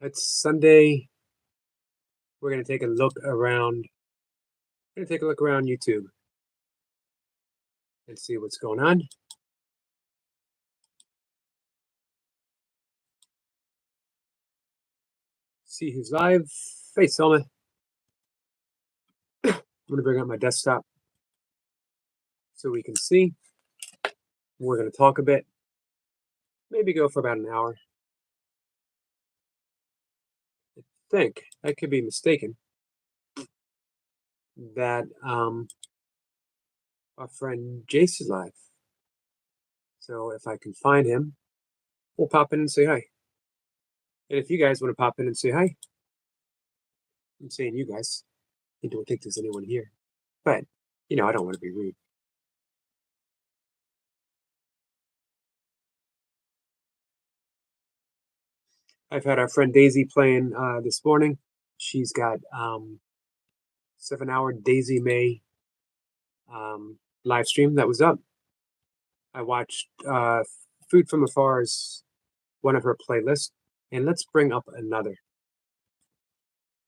It's Sunday. We're gonna take a look around. We're gonna take a look around YouTube and see what's going on. See who's live. Hey, Selma. I'm gonna bring up my desktop so we can see. We're gonna talk a bit. Maybe go for about an hour. I think I could be mistaken that our friend Jace is live. So if I can find him, we'll pop in and say hi. And if you guys want to pop in and say hi, I'm saying you guys. I don't think there's anyone here. But, I don't want to be rude. I've had our friend Daisy playing this morning. She's got 7-hour Daisy May live stream that was up. I watched Food from Afar as one of her playlists, and let's bring up another.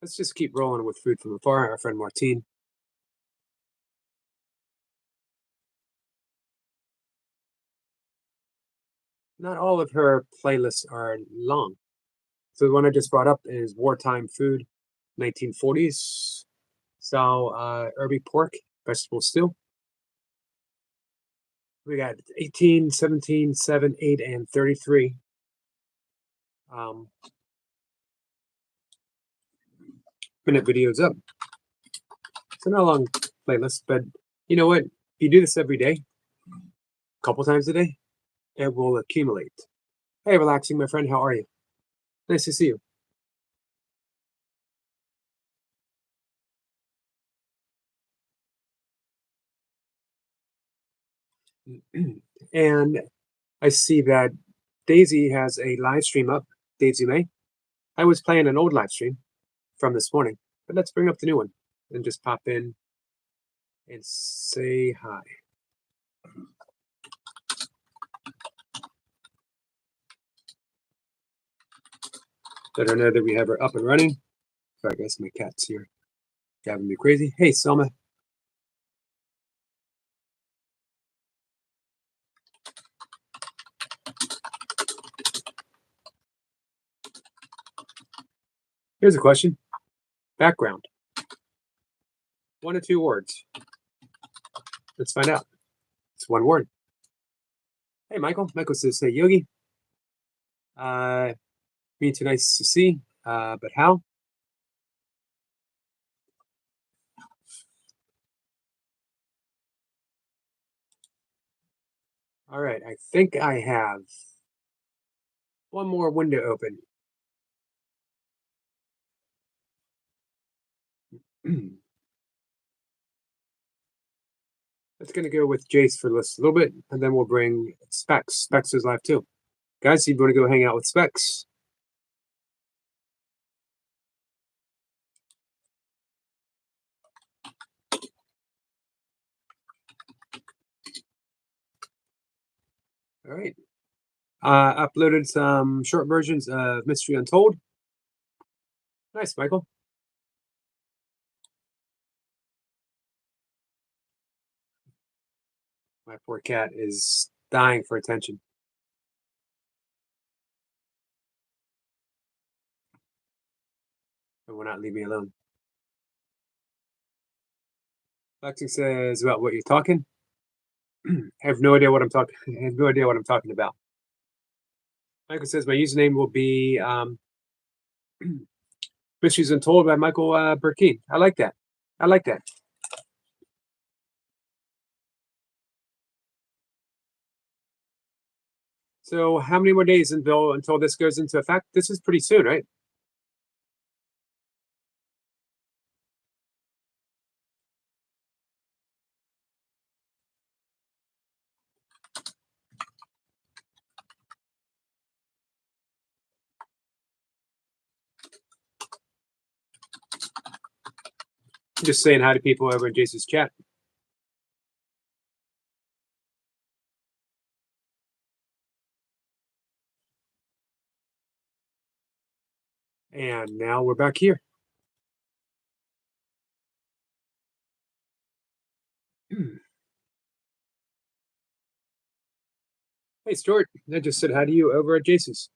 Let's just keep rolling with Food from Afar, our friend Martine. Not all of her playlists are long. So the one I just brought up is Wartime Food, 1940s style herby pork, vegetable stew. We got 18, 17, 7, 8, and 33. Minute videos up. It's not a long playlist, but you know what? If you do this every day, a couple times a day, it will accumulate. Hey, relaxing, my friend. How are you? Nice to see you. And I see that Daisy has a live stream up. Daisy May. I was playing an old live stream from this morning, but let's bring up the new one and just pop in and say hi. Let her know that we have her up and running. Sorry, guys, my cat's here driving me crazy. Hey, Selma. Here's a question. Background. 1 or 2 words. Let's find out. It's 1 word. Hey, Michael. Michael says, hey, Yogi. Me too nice to see, but how? All right, I think I have 1 more window open. Let's gonna go with Jace for this a little bit, and then we'll bring Specs. Specs is live too. Guys, you want to go hang out with Specs? All right. Uploaded some short versions of Mystery Untold. Nice, Michael. My poor cat is dying for attention. It will not leave me alone. Lexi says about what you're talking. I have no idea what I'm talking. I have no idea what I'm talking about. Michael says my username will be Mysteries Untold by Michael Burkeen. I like that. I like that. So, how many more days until this goes into effect? This is pretty soon, right? Just saying hi to people over in Jason's chat. And now we're back here. Hey, Stuart. I just said hi to you over at Jason's.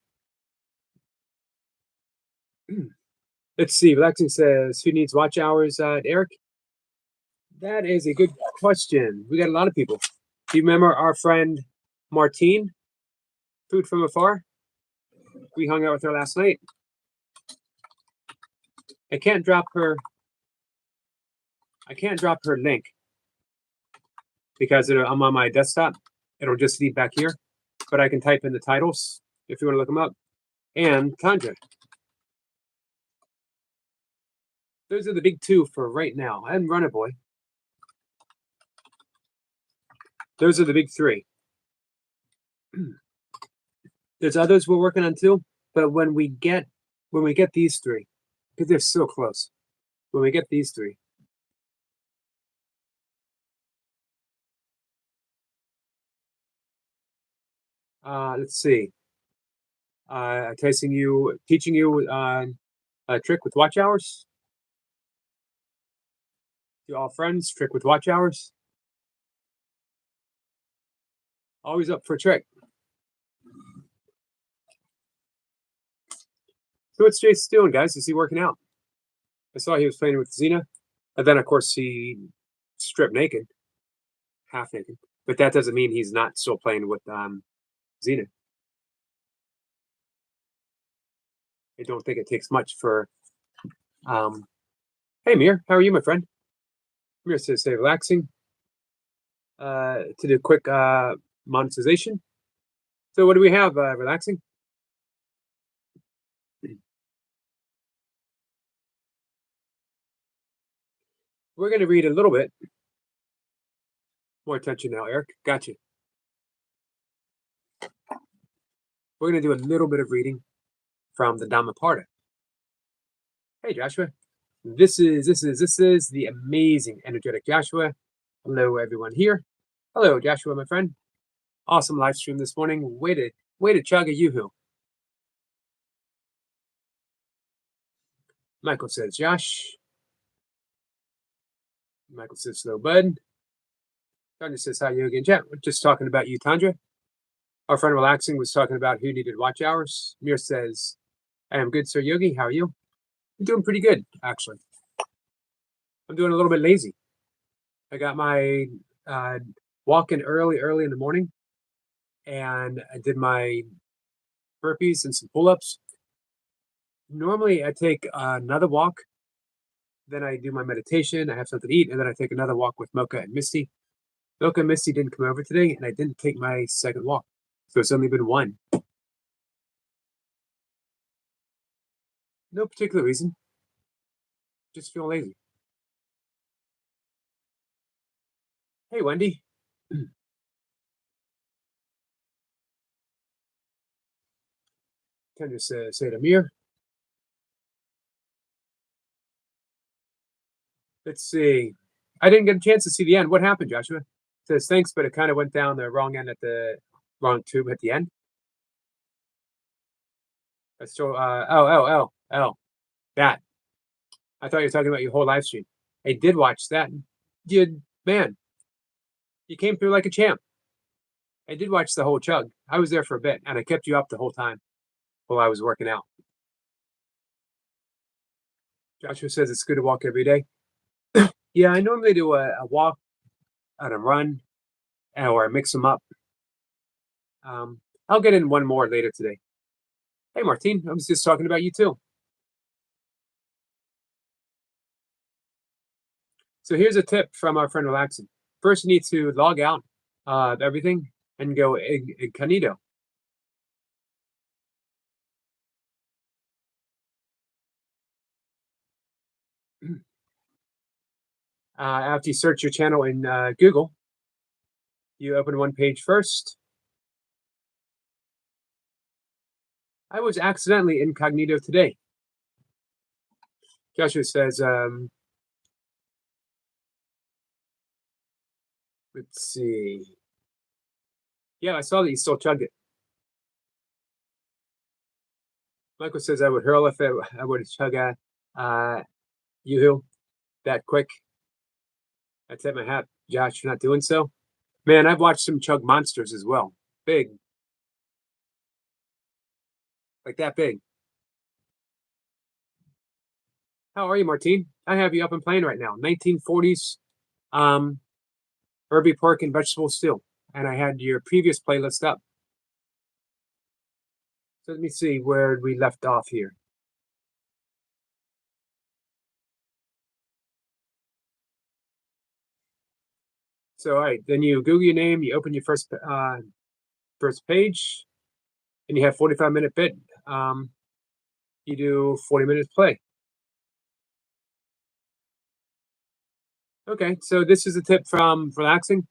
Let's see. Relaxing says, who needs watch hours, Eric? That is a good question. We got a lot of people. Do you remember our friend Martine, Food from Afar? We hung out with her last night. I can't drop her link because I'm on my desktop. It'll just leave back here, but I can type in the titles if you want to look them up. And Tanja. Those are the big two for right now. And Runner Boy. Those are the big three. There's others we're working on too, but when we get these three, because they're so close, when we get these three, let's see. Teaching you a trick with watch hours. To all friends, trick with watch hours. Always up for a trick. So what's Jace doing, guys? Is he working out? I saw he was playing with Xena, and then of course he stripped naked, half naked. But that doesn't mean he's not still playing with Xena. I don't think it takes much for. Hey Mir, how are you, my friend? Mir says, "Stay relaxing." To do quick monetization. So what do we have? Relaxing. We're going to read a little bit. More attention now, Eric. Gotcha. We're going to do a little bit of reading from the Dhammapada. Hey, Joshua. This is the amazing, energetic Joshua. Hello, everyone here. Hello, Joshua, my friend. Awesome live stream this morning. Way to chug a yoo-hoo. Michael says, Josh. Michael says, hello, bud. Tanya says, hi, Yogi and chat. We're just talking about you, Tandra. Our friend Relaxing was talking about who needed watch hours. Mir says, I am good, Sir Yogi. How are you? I'm doing pretty good, actually. I'm doing a little bit lazy. I got my walk in early in the morning, and I did my burpees and some pull-ups. Normally, I take another walk, then I do my meditation, I have something to eat, and then I take another walk with Mocha and Misty. Mocha and Misty didn't come over today, and I didn't take my second walk. So it's only been one. No particular reason. Just feel lazy. Hey, Wendy. Can just say to Amir. Let's see. I didn't get a chance to see the end. What happened, Joshua? Says thanks, but it kind of went down the wrong end at the wrong tube at the end. That's so. That. I thought you were talking about your whole live stream. I did watch that. Man, you came through like a champ. I did watch the whole chug. I was there for a bit, and I kept you up the whole time while I was working out. Joshua says it's good to walk every day. Yeah, I normally do a walk and a run, or I mix them up. I'll get in one more later today. Hey, Martine, I was just talking about you too. So here's a tip from our friend Relaxing. First, you need to log out of everything and go incognito. After you search your channel in Google, you open one page first. I was accidentally incognito today. Joshua says, let's see. Yeah, I saw that you still chugged it. Michael says I would hurl if I would chug a Yoo-hoo that quick. I tip my hat, Josh, for not doing so. Man, I've watched some chug monsters as well. Big. Like that big. How are you, Martine? I have you up and playing right now. 1940s Herbie pork and vegetable stew. And I had your previous playlist up. So let me see where we left off here. So, all right, then you Google your name, you open your first page, and you have 45-minute bit. You do 40 minutes play. Okay, so this is a tip from Relaxing.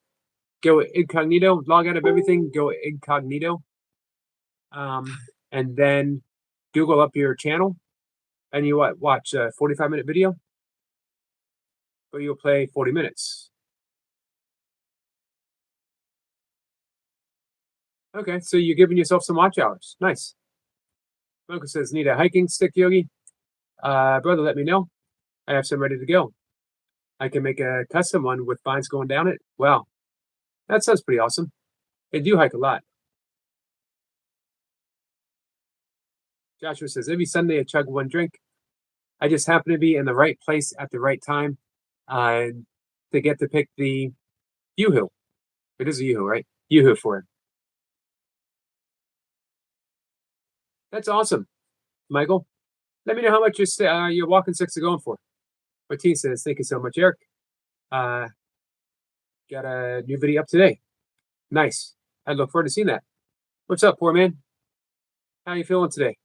Go incognito, log out of everything, go incognito, and then Google up your channel, and you watch a 45-minute video, but you'll play 40 minutes. Okay, so you're giving yourself some watch hours. Nice. Mocha says, need a hiking stick, Yogi? Brother, let me know. I have some ready to go. I can make a custom one with vines going down it. Wow, that sounds pretty awesome. They do hike a lot. Joshua says, every Sunday I chug one drink. I just happen to be in the right place at the right time to get to pick the Yoo-hoo. It is a Yoo-hoo, right? Yoo-hoo for it. That's awesome, Michael. Let me know how much your walking sticks are going for. Martine says, thank you so much, Eric. Got a new video up today. Nice. I look forward to seeing that. What's up, poor man? How you feeling today?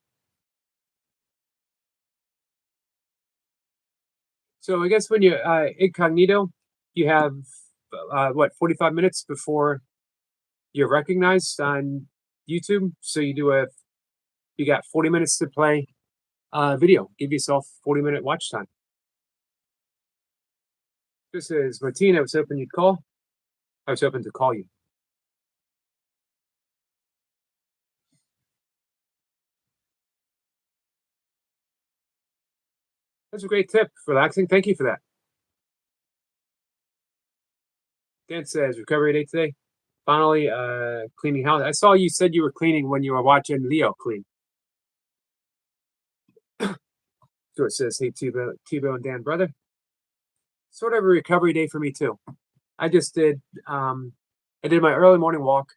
So I guess when you're incognito, you have 45 minutes before you're recognized on YouTube. So you got 40 minutes to play video. Give yourself 40-minute watch time. This is Martine. I was hoping you'd call. I was hoping to call you. That's a great tip. Relaxing. Thank you for that. Dan says, recovery day today. Finally, cleaning house. I saw you said you were cleaning when you were watching Leo clean. So it says, hey, T-Bo and Dan, brother. Sort of a recovery day for me, too. I just did, I did my early morning walk.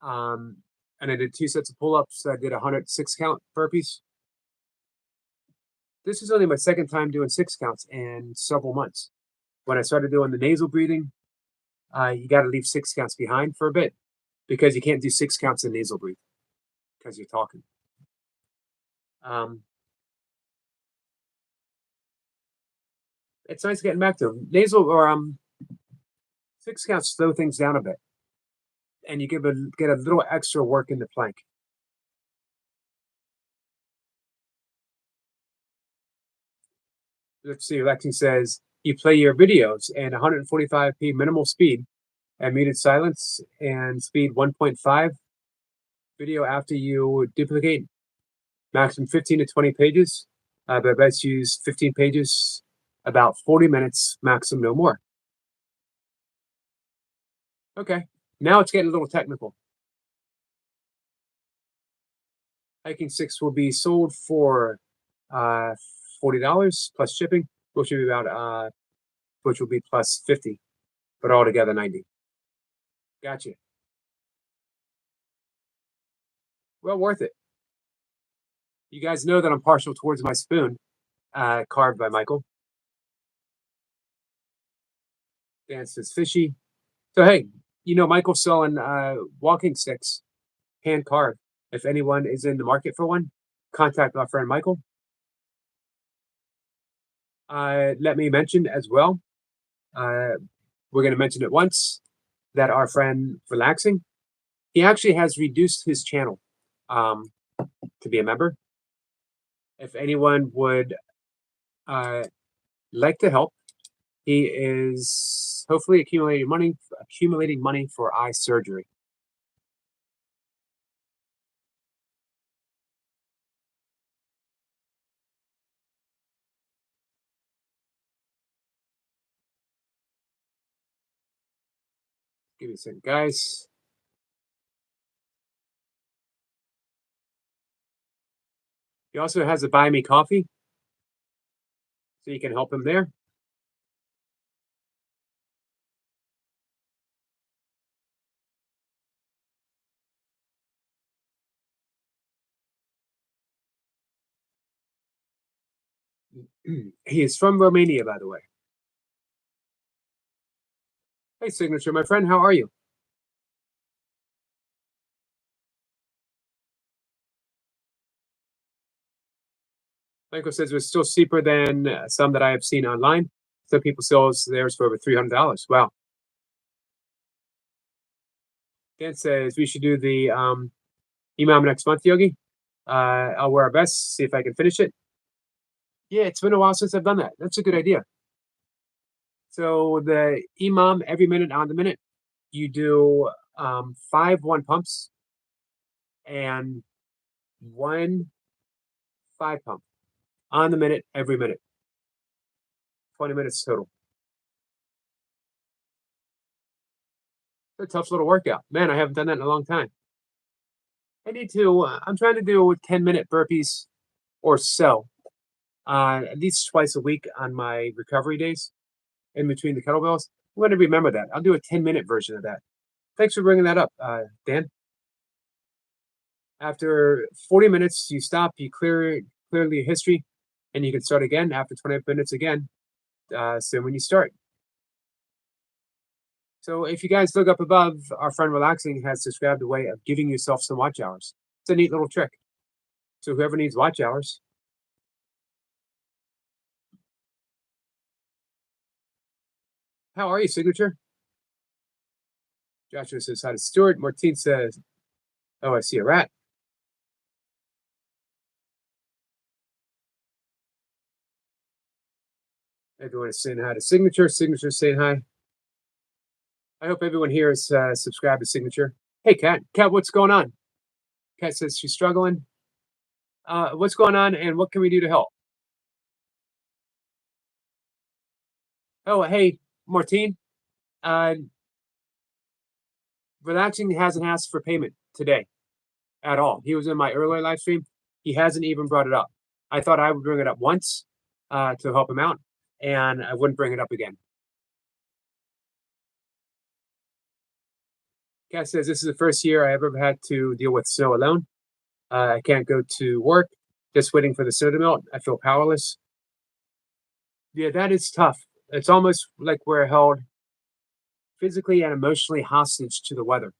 And I did 2 sets of pull-ups. I did 106 count burpees. This is only my second time doing 6 counts in several months. When I started doing the nasal breathing, you got to leave 6 counts behind for a bit because you can't do 6 counts in nasal breathing because you're talking. It's nice getting back to nasal or 6 counts slow things down a bit, and you get a little extra work in the plank. Let's see. Lexi says you play your videos at 145p minimal speed at muted silence and speed 1.5. Video after you duplicate maximum 15 to 20 pages, but best use 15 pages, about 40 minutes maximum, no more. Okay, now it's getting a little technical. Hiking sticks will be sold for $40 plus shipping, which will be about which will be plus 50, but altogether 90. Gotcha. Well, worth it. You guys know that I'm partial towards my spoon, carved by Michael. Dan says fishy. So hey, you know Michael's selling walking sticks, hand carved. If anyone is in the market for one, contact my friend Michael. Let me mention as well, we're going to mention it once, that our friend Relaxing, he actually has reduced his channel to be a member. If anyone would like to help, he is hopefully accumulating money for eye surgery. Give me a second, guys. He also has a buy me coffee, so you can help him there. He is from Romania, by the way. Hey, Signature, my friend, how are you? Michael says it's still cheaper than some that I have seen online. Some people sell theirs for over $300. Wow. Dan says we should do the Imam next month, Yogi. I'll wear our best, see if I can finish it. Yeah, it's been a while since I've done that. That's a good idea. So the Imam every minute on the minute, you do 5 1 pumps and 1 5 pump on the minute every minute. 20 minutes total. It's a tough little workout. Man, I haven't done that in a long time. I need to, I'm trying to do 10-minute burpees or so, at least twice a week on my recovery days in between the kettlebells. I'm going to remember that. I'll do a 10-minute version of that. Thanks for bringing that up, Dan. After 40 minutes, you stop, you clear the history, and you can start again after 20 minutes again. So when you start. So if you guys look up above, our friend Relaxing has described a way of giving yourself some watch hours. It's a neat little trick. So whoever needs watch hours. How are you, Signature? Joshua says hi to Stuart. Martine says, oh, I see a rat. Everyone is saying hi to Signature. Signature saying hi. I hope everyone here is subscribed to Signature. Hey, Kat. Kat, what's going on? Kat says she's struggling. What's going on and what can we do to help? Oh, hey, Martine. Relaxing hasn't asked for payment today at all. He was in my earlier live stream. He hasn't even brought it up. I thought I would bring it up once to help him out, and I wouldn't bring it up again. Kat says, this is the first year I ever had to deal with snow alone. I can't go to work, just waiting for the snow to melt. I feel powerless. Yeah, that is tough. It's almost like we're held physically and emotionally hostage to the weather.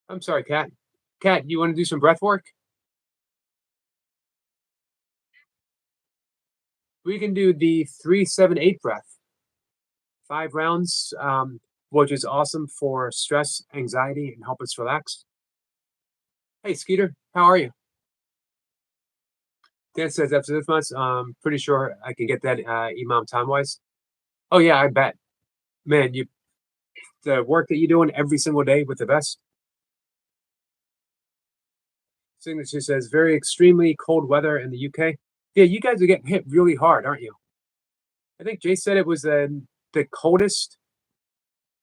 I'm sorry, Kat. Kat, you want to do some breath work? We can do the 3-7-8 breath. 5 rounds, which is awesome for stress, anxiety, and help us relax. Hey, Skeeter, how are you? Dan says after this month, pretty sure I can get that Imam time-wise. Oh, yeah, I bet. Man, the work that you're doing every single day with the best. Signature says, very extremely cold weather in the UK. Yeah, you guys are getting hit really hard, aren't you? I think Jay said it was the coldest.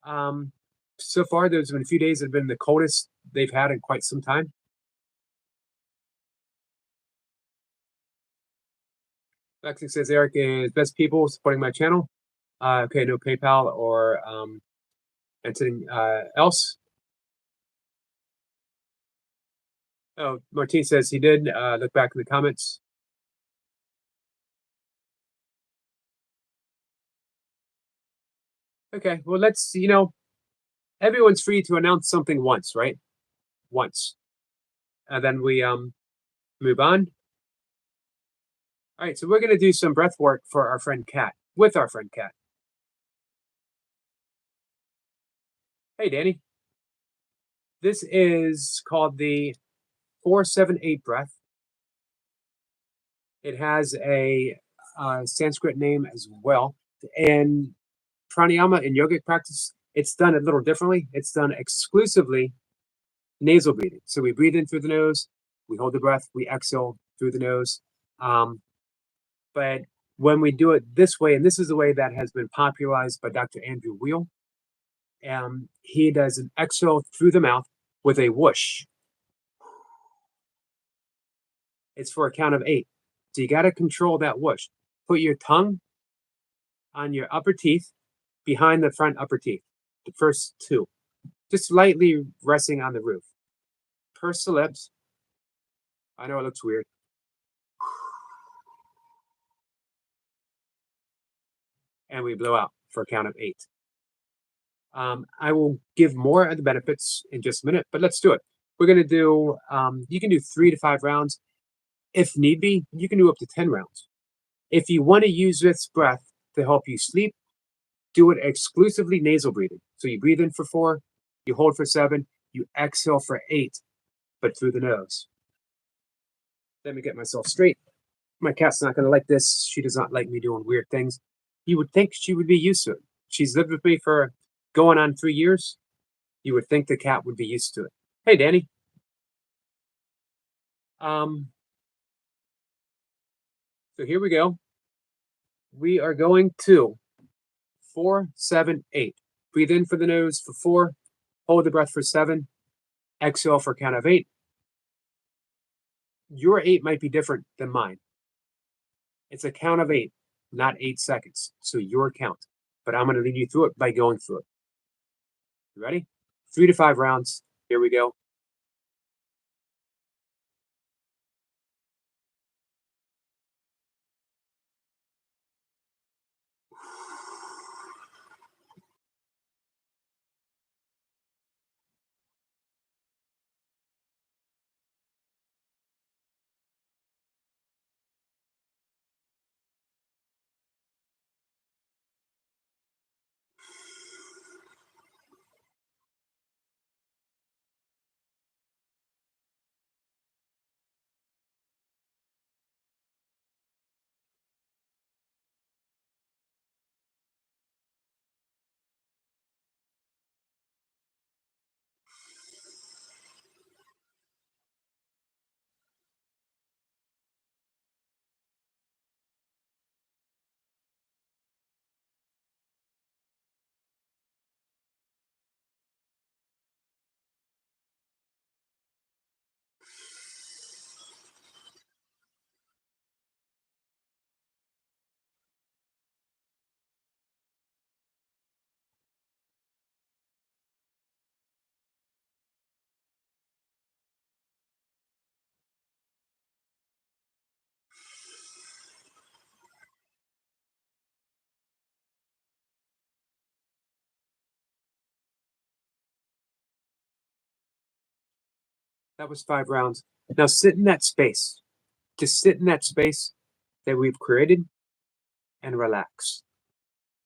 So far, there's been a few days that have been the coldest they've had in quite some time. Lexi says, Eric is best people supporting my channel. Okay, no PayPal or anything else. Oh, Martine says he did. Look back in the comments. Okay, well, let's, everyone's free to announce something once, right? Once. And then we move on. All right, so we're going to do some breath work for our friend Kat, with our friend Kat. Hey, Danny. This is called the 4-7-8 breath. It has a Sanskrit name as well. And pranayama in yogic practice, it's done a little differently. It's done exclusively nasal breathing. So we breathe in through the nose, we hold the breath, we exhale through the nose. But when we do it this way, and this is the way that has been popularized by Dr. Andrew Weil, He does an exhale through the mouth with a whoosh. It's for a count of 8. So you got to control that whoosh. Put your tongue on your upper teeth, behind the front upper teeth, the first 2, just lightly resting on the roof. Purse the lips. I know it looks weird. And we blow out for a count of 8. I will give more of the benefits in just a minute, but let's do it. We're going to do, you can do 3 to 5 rounds. If need be, you can do up to 10 rounds. If you want to use this breath to help you sleep, do it exclusively nasal breathing. So you breathe in for 4, you hold for 7, you exhale for 8, but through the nose. Let me get myself straight. My cat's not going to like this. She does not like me doing weird things. You would think she would be used to it. She's lived with me for going on 3 years. You would think the cat would be used to it. Hey, Danny. So here we go. We are going to 4, 7, 8. Breathe in for the nose for 4. Hold the breath for 7. Exhale for a count of 8. Your 8 might be different than mine. It's a count of 8, not 8 seconds. So your count. But I'm going to lead you through it by going through it. You ready? 3 to 5 rounds. Here we go. That was 5 rounds. Now sit in that space. Just sit in that space that we've created and relax.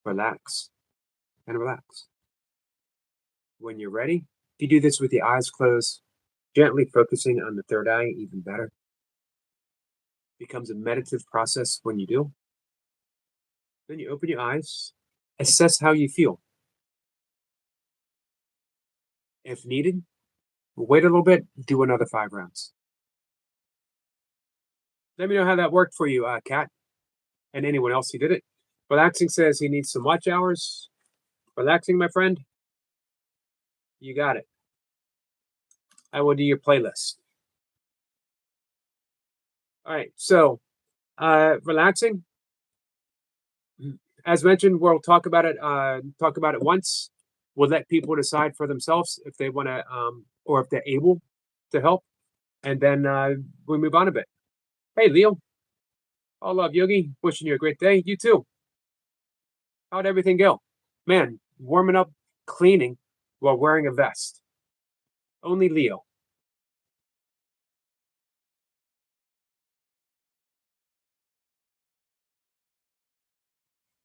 Relax and relax. When you're ready, if you do this with your eyes closed, gently focusing on the third eye, even better. Becomes a meditative process when you do. Then you open your eyes, assess how you feel. If needed, wait a little bit, do another 5 rounds. Let me know how that worked for you, Kat, and anyone else who did it. Relaxing says he needs some watch hours. Relaxing, my friend, you got it. I will do your playlist. All right, so relaxing. As mentioned, we'll talk about it. Talk about it once. We'll let people decide for themselves if they want to, or if they're able to help, and then we move on a bit. Hey, Leo. All love, Yogi. Wishing you a great day. You too. How'd everything go? Man, warming up, cleaning while wearing a vest. Only Leo.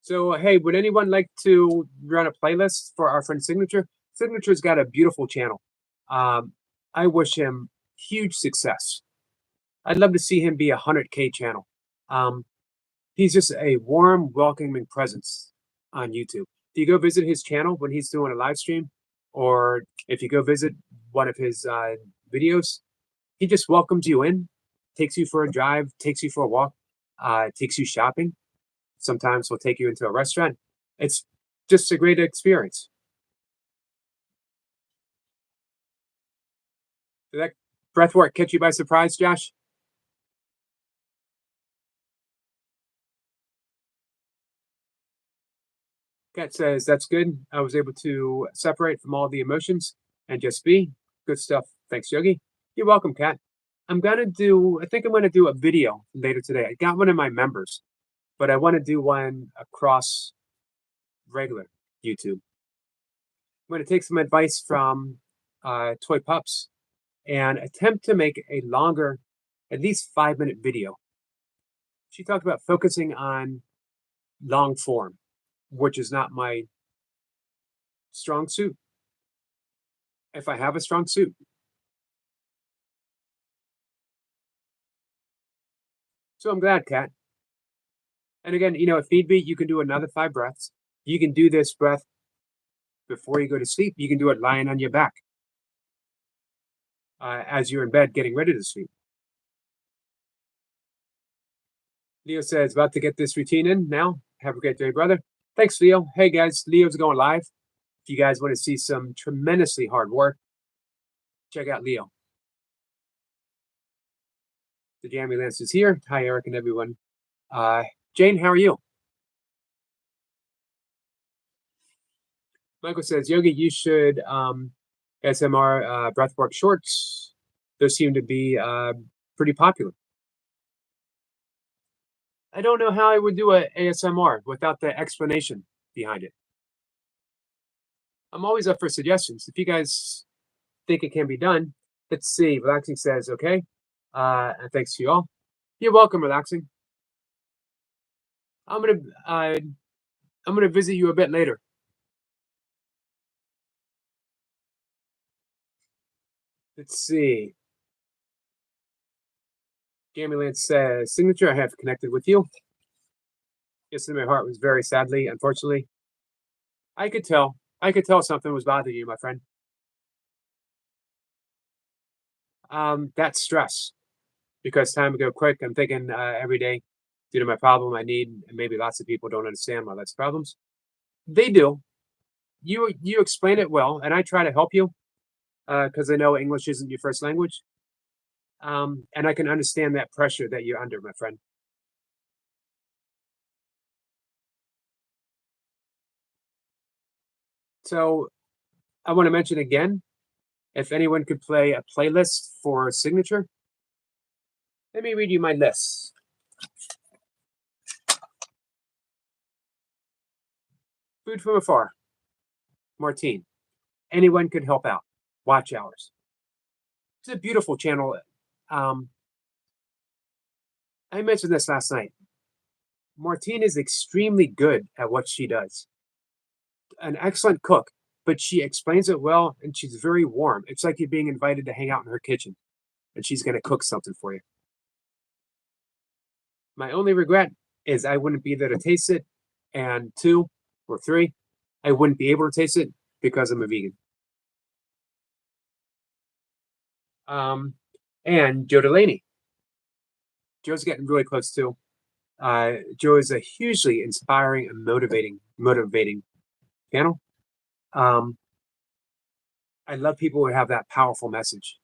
So, hey, would anyone like to run a playlist for our friend Signature? Signature's got a beautiful channel. I wish him huge success. I'd love to see him be a 100K channel. He's just a warm, welcoming presence on YouTube. If you go visit his channel when he's doing a live stream, or if you go visit one of his videos, he just welcomes you in, takes you for a drive, takes you for a walk, takes you shopping. Sometimes he'll take you into a restaurant. It's just a great experience. Did that breath work catch you by surprise, Josh? Kat says, that's good. I was able to separate from all the emotions and just be. Good stuff. Thanks, Yogi. You're welcome, Kat. I think I'm gonna do a video later today. I got one of my members, but I want to do one across regular YouTube. I'm gonna take some advice from Toy Pups and attempt to make a longer, at least 5-minute video. She talked about focusing on long form, which is not my strong suit. If I have a strong suit, so I'm glad, Kat. And again, if need be, you can do another 5 breaths. You can do this breath before you go to sleep. You can do it lying on your back as you're in bed getting ready to sleep. Leo says, about to get this routine in now. Have a great day, brother. Thanks, Leo. Hey, guys, Leo's going live. If you guys want to see some tremendously hard work, check out Leo. The Jammy Lance is here. Hi, Eric and everyone. Jane, how are you? Michael says, Yogi, you should SMR breathwork shorts. Those seem to be pretty popular. I don't know how I would do a ASMR without the explanation behind it. I'm always up for suggestions. If you guys think it can be done, let's see. Relaxing says, okay. And thanks to you all. You're welcome, Relaxing. I'm gonna visit you a bit later. Let's see. Gammyland says, signature, I have connected with you. Yesterday, my heart was very sadly, unfortunately. I could tell something was bothering you, my friend. That's stress. Because time would go quick. I'm thinking every day, due to my problem, I need, and maybe lots of people don't understand my life's problems. They do. You explain it well, and I try to help you because I know English isn't your first language. And I can understand that pressure that you're under, my friend. So I want to mention again, if anyone could play a playlist for signature, let me read you my list. Food from Afar, Martine. Anyone could help out. Watch hours. It's a beautiful channel. I mentioned this last night. Martine is extremely good at what she does. An excellent cook, but she explains it well and she's very warm. It's like you're being invited to hang out in her kitchen and she's going to cook something for you. My only regret is I wouldn't be there to taste it. And 2 or 3, I wouldn't be able to taste it because I'm a vegan. And Joe Delaney. Joe's getting really close too. Joe is a hugely inspiring and motivating channel. I love people who have that powerful message.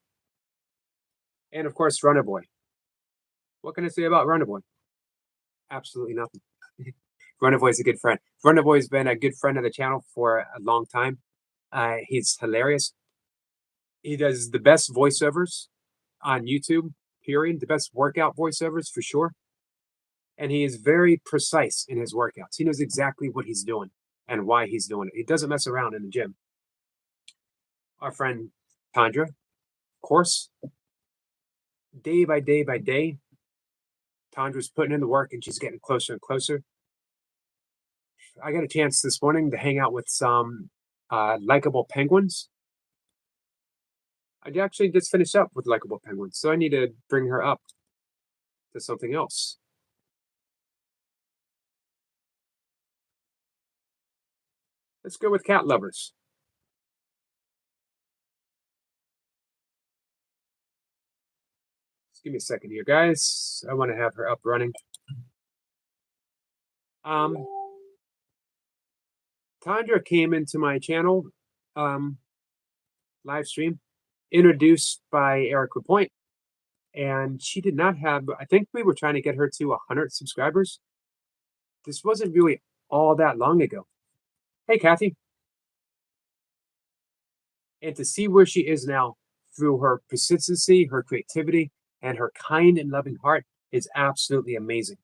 And of course, Runner Boy. What can I say about Runner Boy? Absolutely nothing. Runner Boy is a good friend. Runner Boy has been a good friend of the channel for a long time. He's hilarious. He does the best voiceovers on YouTube, period. The best workout voiceovers for sure. And he is very precise in his workouts. He knows exactly what he's doing and why he's doing it. He doesn't mess around in the gym. Our friend Tandra, of course, day by day, Tandra's putting in the work and she's getting closer and closer. I got a chance this morning to hang out with some likable penguins. I actually just finished up with likable penguins, so I need to bring her up to something else. Let's go with cat lovers. Just give me a second here, guys. I want to have her up running. Tandra came into my channel live stream introduced by Eric Lapointe, and she did not have, I think we were trying to get her to 100 subscribers. This wasn't really all that long ago. Hey, Kathy. And to see where she is now through her persistency, her creativity, and her kind and loving heart is absolutely amazing.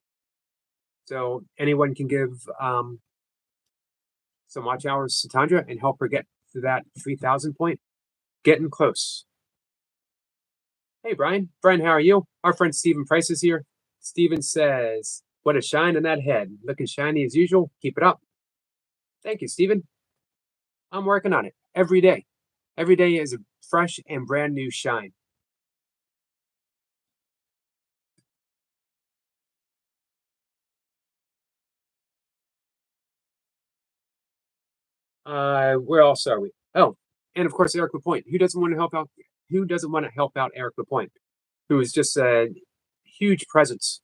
So anyone can give some watch hours to Tandra and help her get to that 3,000 point. Getting close. Hey, Brian. Brian, how are you? Our friend Stephen Price is here. Stephen says, what a shine on that head. Looking shiny as usual. Keep it up. Thank you, Stephen. I'm working on it every day. Every day is a fresh and brand new shine. Where else are we? Oh, and of course, Eric Lapointe. Who doesn't want to help out? Who doesn't want to help out Eric Lapointe, who is just a huge presence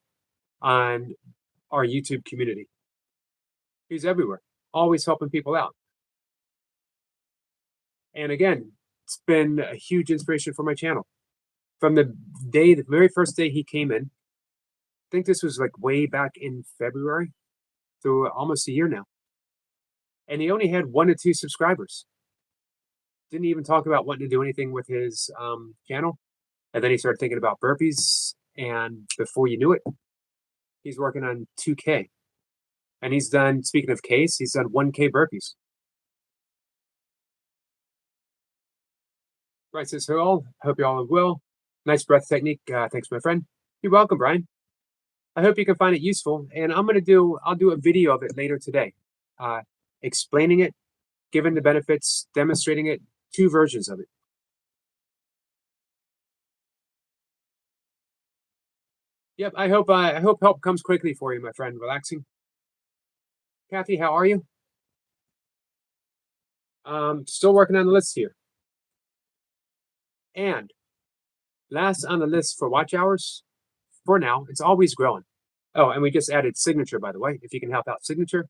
on our YouTube community? He's everywhere, always helping people out. And again, it's been a huge inspiration for my channel. From the very first day he came in, I think this was like way back in February, so almost a year now. And he only had 1 or 2 subscribers. Didn't even talk about wanting to do anything with his channel. And then he started thinking about burpees. And before you knew it, he's working on 2K. And he's done, speaking of Ks, he's done 1K burpees. Brian says, hello, hope you all are well. Nice breath technique. Thanks, my friend. You're welcome, Brian. I hope you can find it useful. And I'll do a video of it later today, explaining it, giving the benefits, demonstrating it, 2 versions of it. Yep, I hope help comes quickly for you, my friend. Relaxing. Kathy, how are you? Still working on the list here. And last on the list for watch hours, for now, it's always growing. Oh, and we just added signature, by the way, if you can help out signature.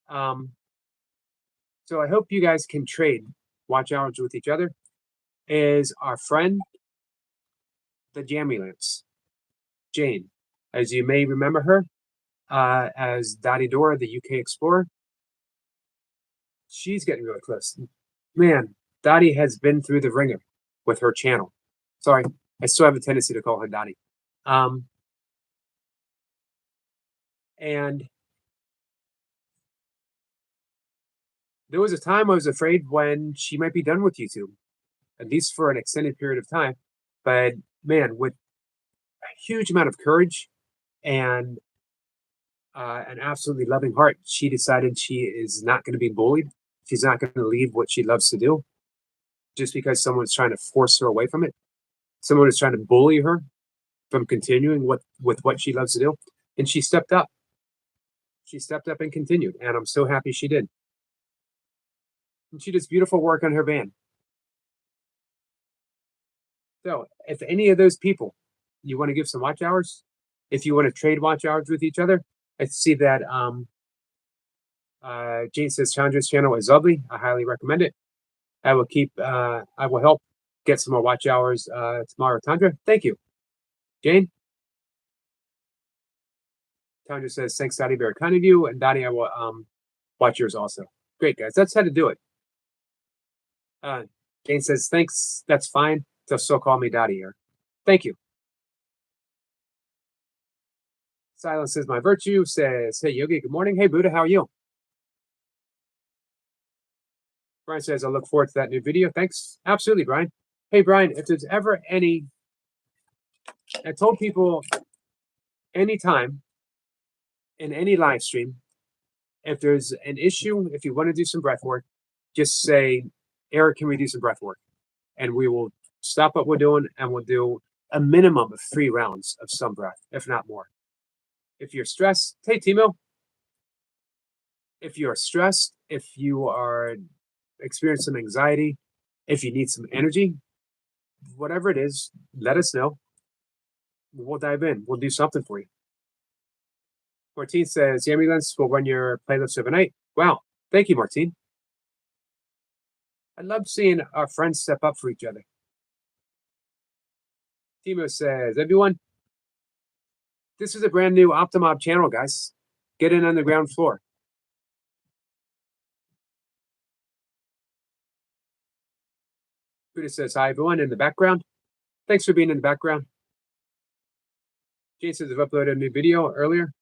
So I hope you guys can trade watch hours with each other. Is our friend, the Jammy Lance, Jane. As you may remember her, as Dottie Dora, the UK Explorer. She's getting really close. Man, Dottie has been through the ringer with her channel. Sorry, I still have a tendency to call her Dottie. And there was a time I was afraid when she might be done with YouTube, at least for an extended period of time. But man, with a huge amount of courage and an absolutely loving heart, she decided she is not going to be bullied. She's not going to leave what she loves to do just because someone's trying to force her away from it. Someone is trying to bully her from continuing with what she loves to do. And she stepped up. She stepped up and continued. And I'm so happy she did. And she does beautiful work on her van. So if any of those people you want to give some watch hours, if you want to trade watch hours with each other, I see that Jane says Chandra's channel is lovely. I highly recommend it. I will help get some more watch hours tomorrow, Tandra. Thank you. Jane? Tandra says, thanks, Dottie. Very kind of you. And Dottie, I will watch yours also. Great, guys. That's how to do it. Jane says, thanks. That's fine. They'll still call me Dottie here. Thank you. Silence is my virtue. Says, hey, Yogi, good morning. Hey, Buddha, how are you? Brian says, I look forward to that new video. Thanks. Absolutely, Brian. Hey, Brian, if there's ever any, I told people anytime in any live stream, if there's an issue, if you want to do some breath work, just say, Eric, can we do some breath work? And we will stop what we're doing and we'll do a minimum of 3 rounds of some breath, if not more. If you're stressed, hey, Timo. If you're stressed, if you are experiencing some anxiety, if you need some energy, whatever it is, let us know. We'll dive in. We'll do something for you. Martine says, Yami Lens will run your playlist overnight. Wow. Thank you, Martine. I love seeing our friends step up for each other. Timo says, everyone, this is a brand new Optimob channel, guys. Get in on the ground floor. Buddha says, hi, everyone in the background. Thanks for being in the background. Jason says, I've uploaded a new video earlier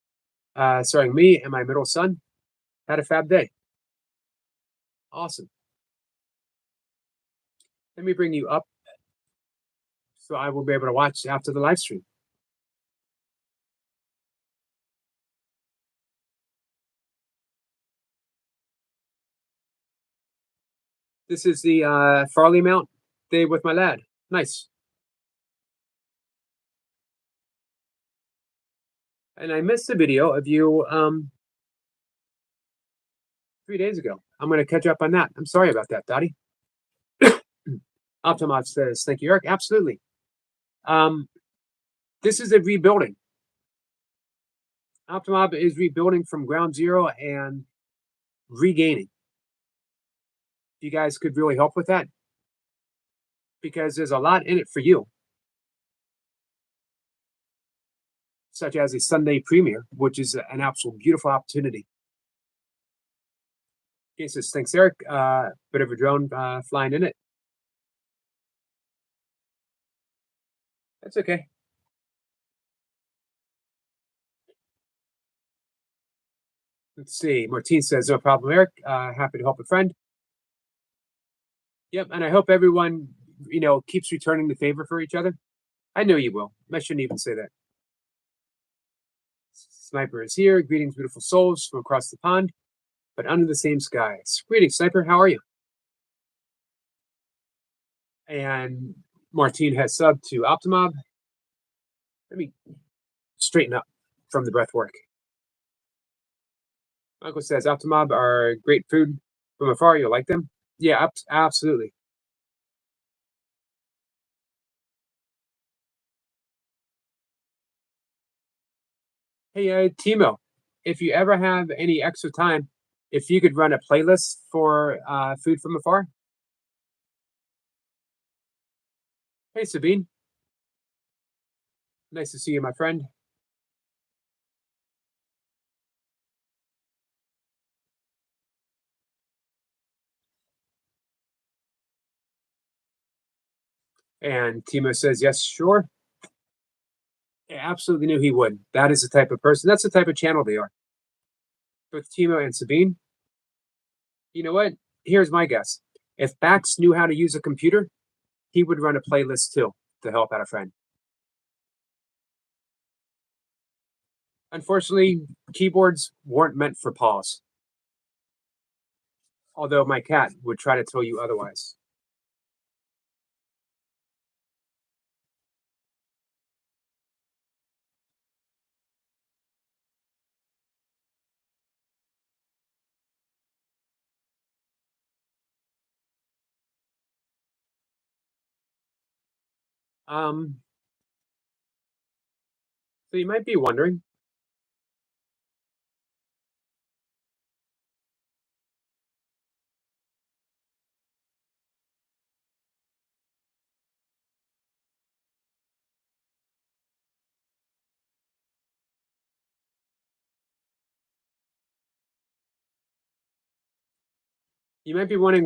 starring me and my middle son. Had a fab day. Awesome. Let me bring you up so I will be able to watch after the live stream. This is the Farley mount day with my lad. Nice. And I missed a video of you 3 days ago. I'm going to catch up on that. I'm sorry about that, Dottie. Optimob says, thank you, Eric. Absolutely. This is a rebuilding. Optimob is rebuilding from ground zero and regaining. You guys could really help with that because there's a lot in it for you, such as a Sunday premiere, which is an absolute beautiful opportunity. Okay, says, thanks, Eric. Bit of a drone flying in it. That's okay. Let's see. Martine says, no problem, Eric. Happy to help a friend. Yep, and I hope everyone, keeps returning the favor for each other. I know you will. I shouldn't even say that. Sniper is here. Greetings, beautiful souls from across the pond, but under the same skies. Greetings, Sniper. How are you? And Martine has subbed to Optimob. Let me straighten up from the breath work. Uncle says Optimob are great food from afar. You'll like them. Yeah, absolutely. Hey, Timo, if you ever have any extra time, if you could run a playlist for food from afar. Hey, Sabine. Nice to see you, my friend. And Timo says, yes, sure. I absolutely knew he would. That is the type of person. That's the type of channel they are. Both Timo and Sabine. You know what? Here's my guess. If Bax knew how to use a computer, he would run a playlist too to help out a friend. Unfortunately, keyboards weren't meant for paws. Although my cat would try to tell you otherwise. So you might be wondering,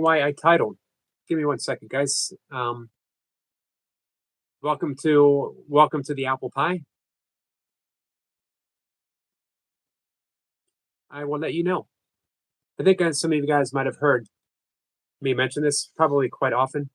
why I titled. Give me 1 second, guys. Welcome to the apple pie. I will let you know. I think some of you guys might have heard me mention this probably quite often.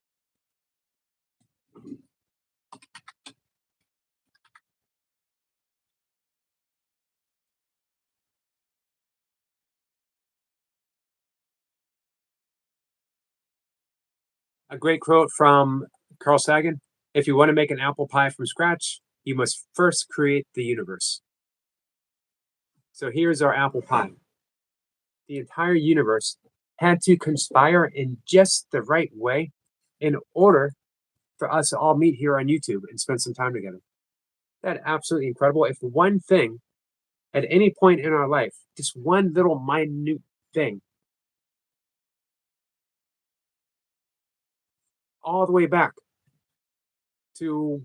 A great quote from Carl Sagan: if you want to make an apple pie from scratch, you must first create the universe. So here's our apple pie. The entire universe had to conspire in just the right way in order for us to all meet here on YouTube and spend some time together. That's absolutely incredible. If one thing at any point in our life, just one little minute thing, all the way back to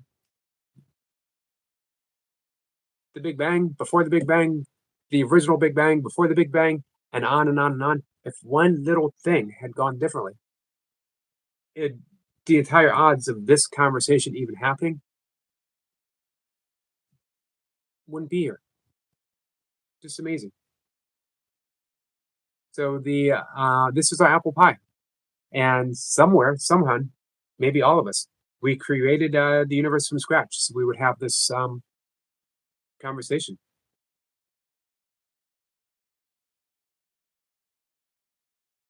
the Big Bang, before the Big Bang, the original Big Bang, before the Big Bang, and on and on and on. If one little thing had gone differently, it, the entire odds of this conversation even happening wouldn't be here. Just amazing. So this is our apple pie, and somewhere, somehow, maybe all of us, we created the universe from scratch, so we would have this conversation.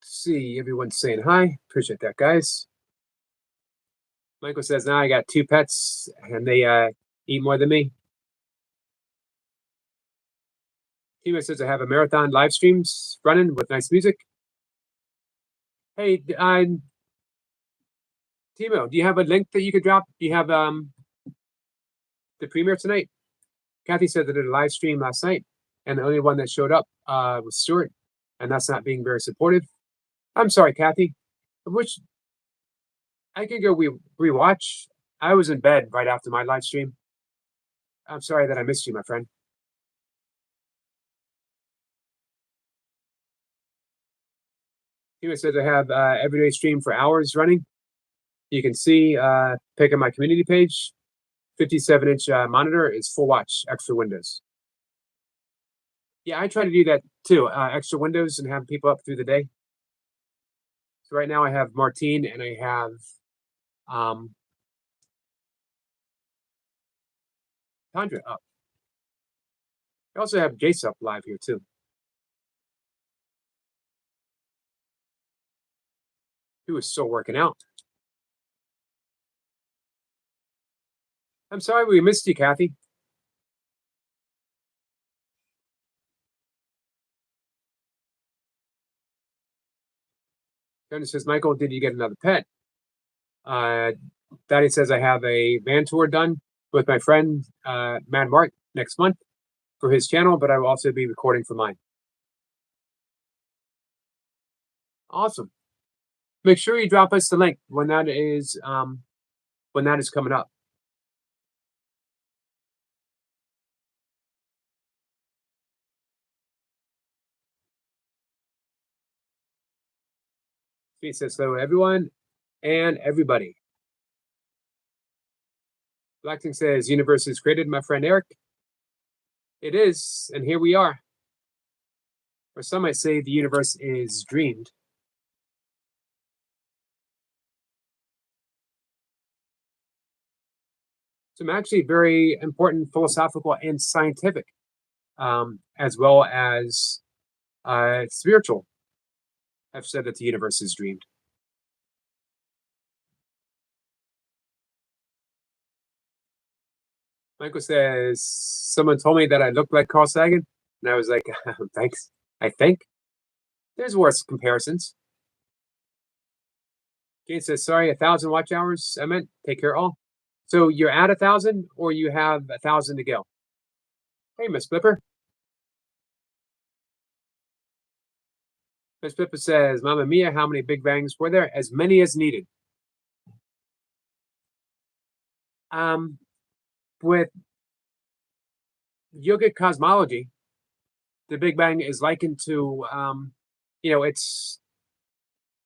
See, everyone's saying hi. Appreciate that, guys. Michael says, now I got 2 pets, and they eat more than me. Timo says, I have a marathon live streams running with nice music. Hey, Timo, do you have a link that you could drop? Do you have the premiere tonight? Kathy said that did a live stream last night, and the only one that showed up was Stuart, and that's not being very supportive. I'm sorry, Kathy. Which I could go rewatch. I was in bed right after my live stream. I'm sorry that I missed you, my friend. Timo says I have everyday stream for hours running. You can see, pick up my community page. 57-inch monitor is full watch, extra windows. Yeah, I try to do that too. Extra windows and have people up through the day. So right now I have Martine and I have Tandra up. I also have Jace up live here too. He was still working out. I'm sorry we missed you, Kathy. Tony says, Michael, did you get another pet? Daddy says I have a van tour done with my friend Mad Mark next month for his channel, but I will also be recording for mine. Awesome. Make sure you drop us the link when that is coming up. He says hello everyone and everybody. Blackton says universe is created, my friend Eric. It is, and here we are. Or some might say the universe is dreamed. Some actually very important philosophical and scientific, as well as spiritual, have said that the universe is dreamed. Michael says, someone told me that I looked like Carl Sagan, and I was like, thanks, I think. There's worse comparisons. Jane says, sorry, 1,000 watch hours, I meant, take care all. So you're at 1,000 or you have 1,000 to go? Hey, Miss Flipper. Miss Flipper says, Mamma Mia, how many Big Bangs were there? As many as needed. With yogic cosmology, the Big Bang is likened to, it's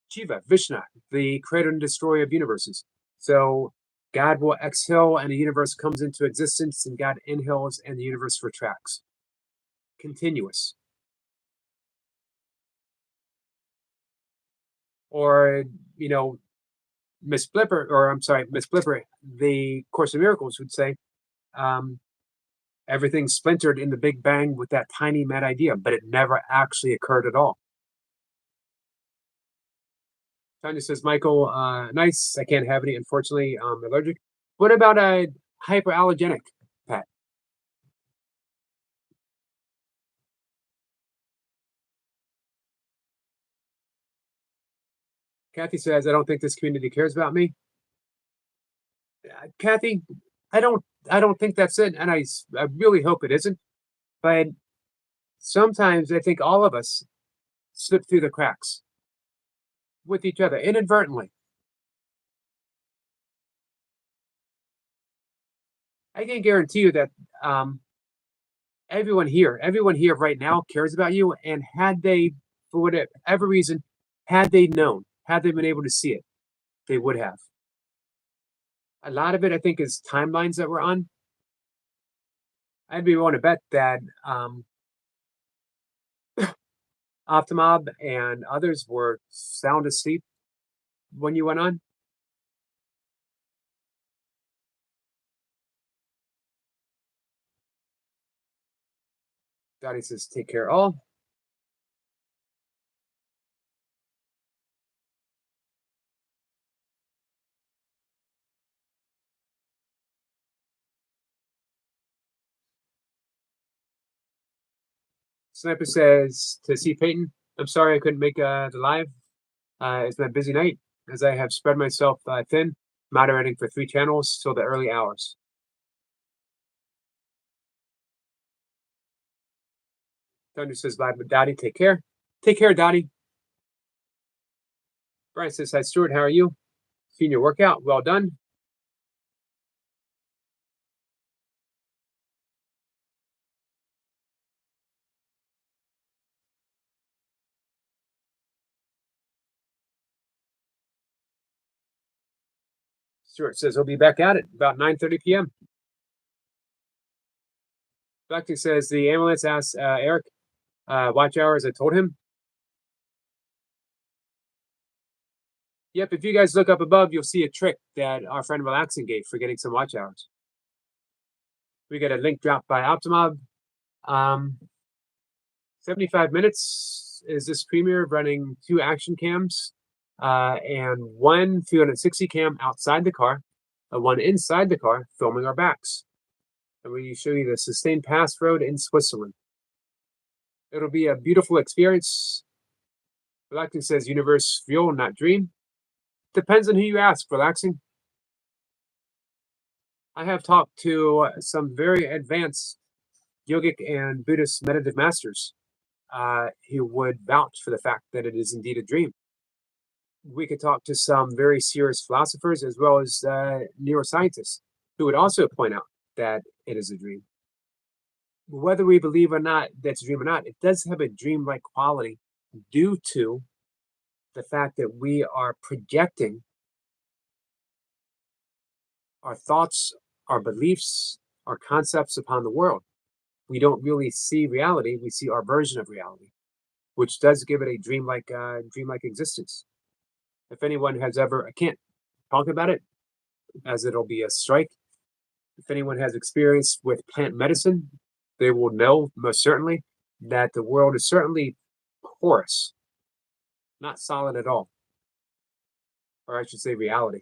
Shiva, Vishnu, the creator and destroyer of universes. So God will exhale and the universe comes into existence, and God inhales and the universe retracts. Continuous. Or, Miss Flipper, the Course of Miracles would say, everything splintered in the Big Bang with that tiny mad idea, but it never actually occurred at all. Tanya says, Michael, nice. I can't have any, unfortunately. I'm allergic. What about a hyperallergenic pet? Kathy says, I don't think this community cares about me. Kathy, I don't think that's it, and I really hope it isn't. But sometimes I think all of us slip through the cracks with each other inadvertently. I can guarantee you that everyone here right now cares about you. And had they, for whatever reason, had they known, had they been able to see it, they would have. A lot of it, I think, is timelines that we're on. I'd be willing to bet that Optimob and others were sound asleep when you went on. Dottie says, take care all. Sniper says to see Peyton, I'm sorry I couldn't make the live. It's been a busy night as I have spread myself thin, moderating for 3 channels till the early hours. Thunder says, bye, but Dottie, take care. Take care, Dottie. Brian says, hi, Stuart, how are you? Seen your workout. Well done. Stuart says he'll be back at it about 9:30 p.m. Blackton says the ambulance asked Eric watch hours. I told him. Yep, if you guys look up above, you'll see a trick that our friend Relaxing gave for getting some watch hours. We get a link dropped by Optimob. 75 minutes is this premiere running 2 action cams and 1 360 cam outside the car, 1 inside the car filming our backs. And we show you the sustained pass road in Switzerland. It'll be a beautiful experience. Relaxing says universe real, not dream. Depends on who you ask, Relaxing. I have talked to some very advanced yogic and Buddhist meditative masters who would vouch for the fact that it is indeed a dream. We could talk to some very serious philosophers as well as neuroscientists who would also point out that it is a dream. Whether we believe or not that's a dream or not, it does have a dream-like quality due to the fact that we are projecting our thoughts, our beliefs, our concepts upon the world. We don't really see reality; we see our version of reality, which does give it a dreamlike existence. If anyone has ever, I can't talk about it, as it'll be a strike. If anyone has experience with plant medicine, they will know most certainly that the world is certainly porous, not solid at all, or I should say, reality.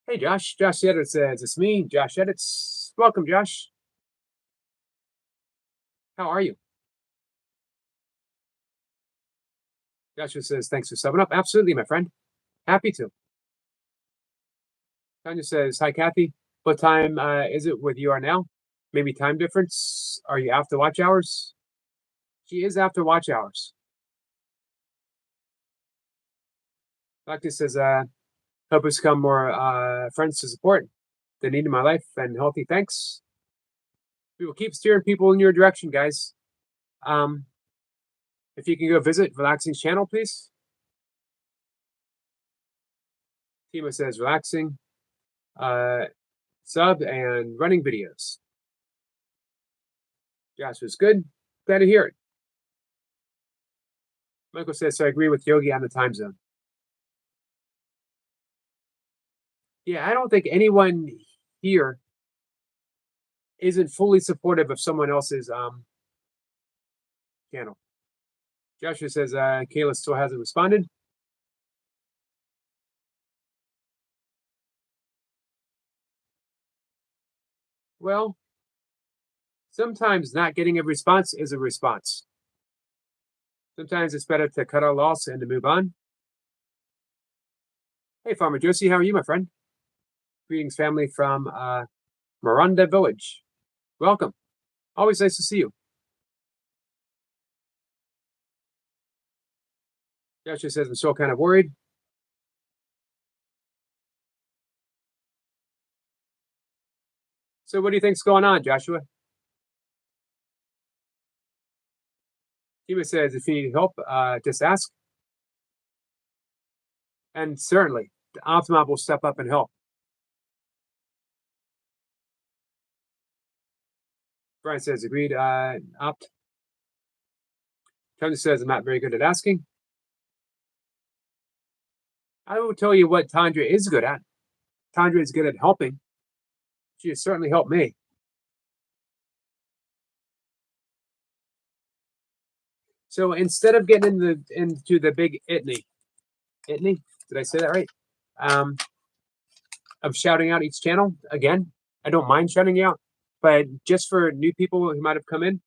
Hey, Josh. Josh Edits says, it's me, Josh Edits. Welcome, Josh. How are you? Joshua says, thanks for subbing up. Absolutely, my friend. Happy to. Tanya says, hi, Kathy. What time is it with you are now? Maybe time difference? Are you after watch hours? She is after watch hours. Doctor says, help us become more friends to support the need in my life and healthy. Thanks. We will keep steering people in your direction, guys. If you can go visit Relaxing's channel, please. Tima says Relaxing, sub and running videos. Josh was good. Glad to hear it. Michael says, so I agree with Yogi on the time zone. Yeah, I don't think anyone here isn't fully supportive of someone else's channel. Joshua says Kayla still hasn't responded. Well, sometimes not getting a response is a response. Sometimes it's better to cut our loss and to move on. Hey, Farmer Josie, how are you, my friend? Greetings, family from Miranda Village. Welcome. Always nice to see you. Joshua says, I'm still kind of worried. So what do you think's going on, Joshua? Timo says, if you need help, just ask. And certainly, the Optimob will step up and help. Brian says, agreed. Opt. Tony says, I'm not very good at asking. I will tell you what Tandra is good at. Tandra is good at helping. She has certainly helped me. So instead of getting into the big itney, did I say that right? Of shouting out each channel again, I don't mind shouting out, but just for new people who might have come in,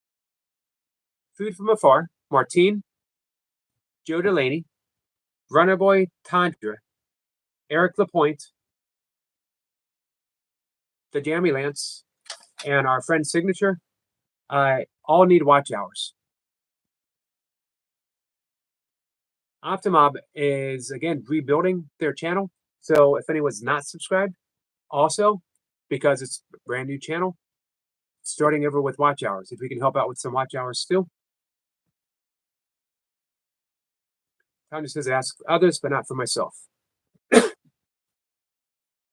Food from Afar, Martine, Joe Delaney, Runner Boy Tandra, Eric Lapointe, the Jammy Lance, and our friend Signature, all need watch hours. Optimob is, again, rebuilding their channel. So if anyone's not subscribed, also, because it's a brand new channel, starting over with watch hours. If we can help out with some watch hours still. Tandra says, ask others, but not for myself.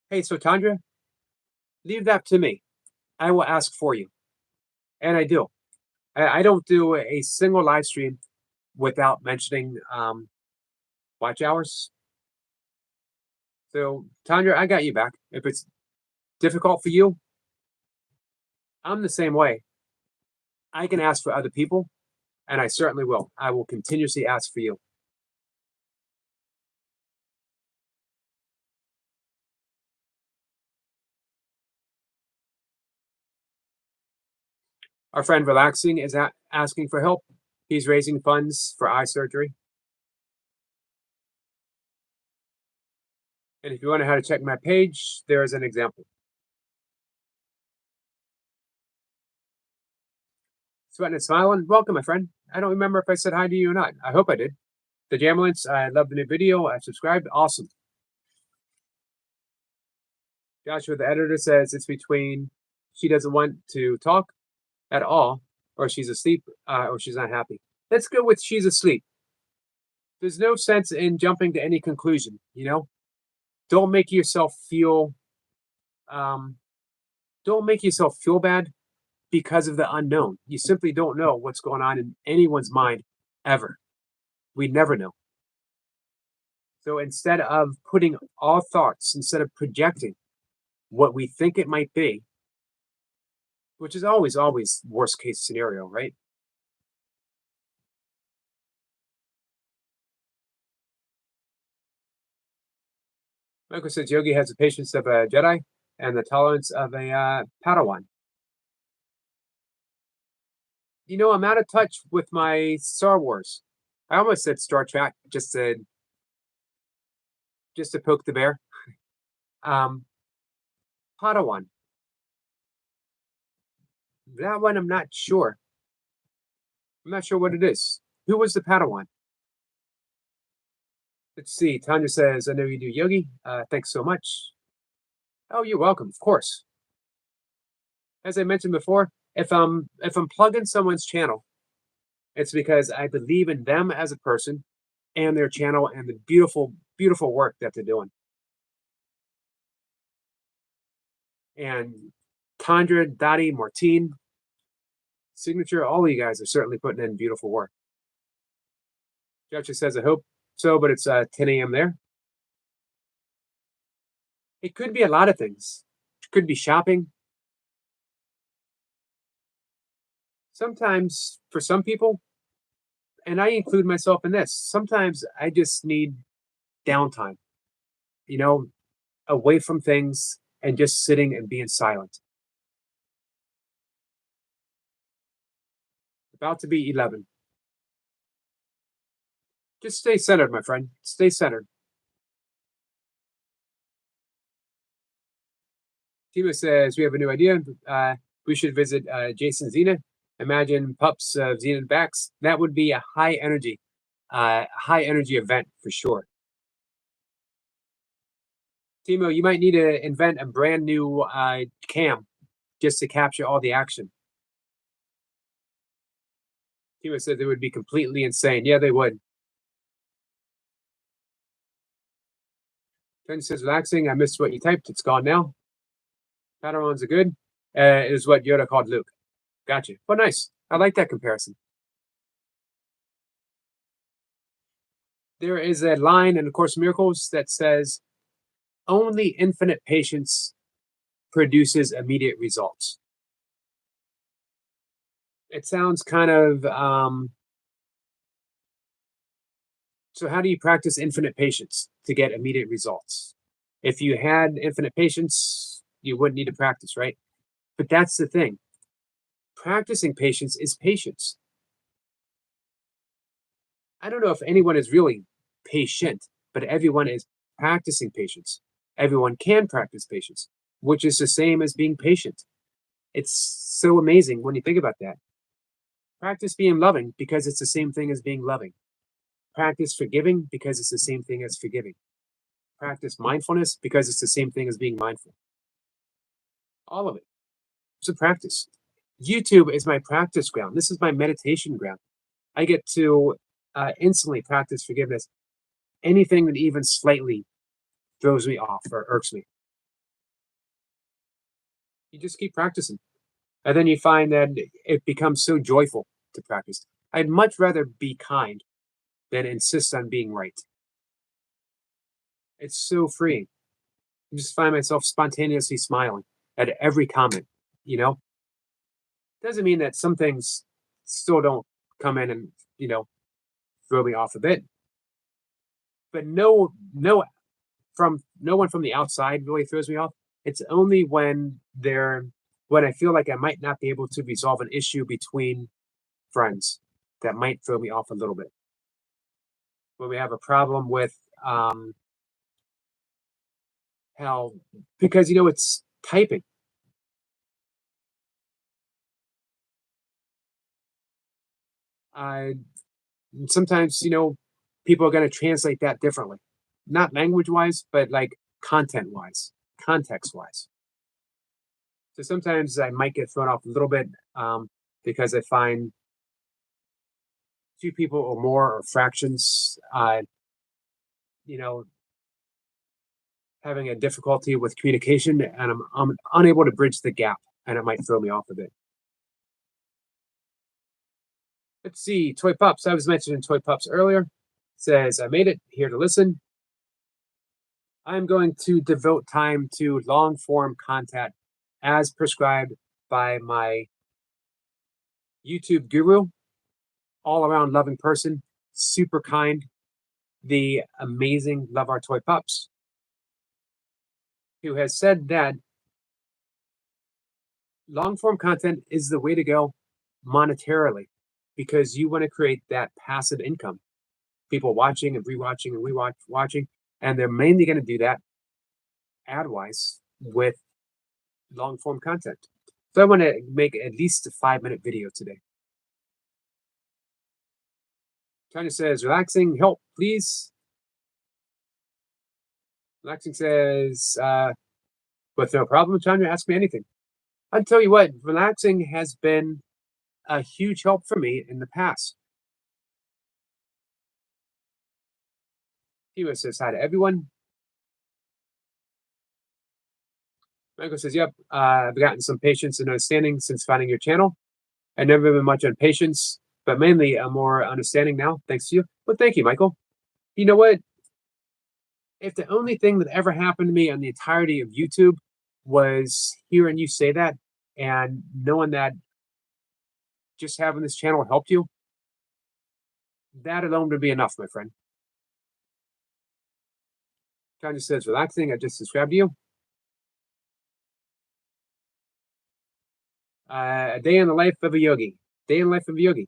Hey, so Tandra, leave that to me. I will ask for you. And I do. I don't do a single live stream without mentioning watch hours. So, Tandra, I got you back. If it's difficult for you, I'm the same way. I can ask for other people, and I certainly will. I will continuously ask for you. Our friend Relaxing is asking for help. He's raising funds for eye surgery. And if you want to know how to check my page, there is an example. Sweating and smiling. Welcome, my friend. I don't remember if I said hi to you or not. I hope I did. The Jamlance, I love the new video. I subscribed. Awesome. Joshua, the editor, says it's between she doesn't want to talk at all, or she's asleep, or she's not happy. Let's go with she's asleep. There's no sense in jumping to any conclusion, you know? Don't make yourself feel bad because of the unknown. You simply don't know what's going on in anyone's mind ever. We never know. So instead of putting all thoughts, instead of projecting what we think it might be, which is always worst case scenario, right? Michael says Yogi has the patience of a Jedi and the tolerance of a Padawan. You know, I'm out of touch with my Star Wars. I almost said Star Trek just to poke the bear. Padawan. That one I'm not sure. I'm not sure what it is. Who was the Padawan? Let's see. Tanya says, I know you do yogi. Thanks so much. Oh, you're welcome. Of course. As I mentioned before, if I'm plugging someone's channel, it's because I believe in them as a person and their channel and the beautiful, beautiful work that they're doing. And Tandra, Dottie, Martine, Signature, all of you guys are certainly putting in beautiful work. Judge says, I hope so, but it's 10 a.m. there. It could be a lot of things. It could be shopping. Sometimes, for some people, and I include myself in this, sometimes I just need downtime, you know, away from things and just sitting and being silent. About to be 11. Just stay centered, my friend. Stay centered. Timo says, we have a new idea. We should visit Jason Zena. Imagine pups of Xena backs. That would be a high energy event for sure. Timo, you might need to invent a brand new cam just to capture all the action. Timo said they would be completely insane. Yeah, they would. Ken says, relaxing. I missed what you typed. It's gone now. Paderborns are good. Is what Yoda called Luke. Gotcha. Well, nice. I like that comparison. There is a line in A Course in Miracles that says, only infinite patience produces immediate results. It sounds kind of so how do you practice infinite patience to get immediate results? If you had infinite patience, you wouldn't need to practice, right? But that's the thing. Practicing patience is patience. I don't know if anyone is really patient, but everyone is practicing patience. Everyone can practice patience, which is the same as being patient. It's so amazing when you think about that. Practice being loving because it's the same thing as being loving. Practice forgiving because it's the same thing as forgiving. Practice mindfulness because it's the same thing as being mindful. All of it. It's a practice. YouTube is my practice ground. This is my meditation ground. I get to instantly practice forgiveness. Anything that even slightly throws me off or irks me. You just keep practicing. And then you find that it becomes so joyful to practice. I'd much rather be kind than insist on being right. It's so freeing. I just find myself spontaneously smiling at every comment, you know? Doesn't mean that some things still don't come in and, throw me off a bit. But no one from the outside really throws me off. It's only when I feel like I might not be able to resolve an issue between friends that might throw me off a little bit. When we have a problem with how because it's typing. I sometimes people are going to translate that differently, not language wise, but like content wise, context wise. So sometimes I might get thrown off a little bit because I find two people or more or fractions, you know, having a difficulty with communication, and I'm unable to bridge the gap, and it might throw me off a bit. Let's see, Toy Pups. I was mentioning Toy Pups earlier. Says, I made it, here to listen. I'm going to devote time to long form content as prescribed by my YouTube guru, all around loving person, super kind, the amazing Love Our Toy Pups, who has said that long form content is the way to go monetarily because you want to create that passive income. People watching and rewatching and watching, and they're mainly going to do that ad wise with long form content. So I want to make at least a 5-minute video today. Tanya says, relaxing, help, please. Relaxing says, with no problem, Tanya, ask me anything. I'll tell you what, relaxing has been a huge help for me in the past. He says hi to everyone. Michael says, yep, I've gotten some patience and understanding since finding your channel. I've never been much on patience, but mainly a more understanding now, thanks to you. Well, thank you, Michael. You know what? If the only thing that ever happened to me on the entirety of YouTube was hearing you say that and knowing that just having this channel helped you, that alone would be enough, my friend. Tanya says, relaxing, I just described to you. A day in the life of a yogi. Day in the life of a yogi.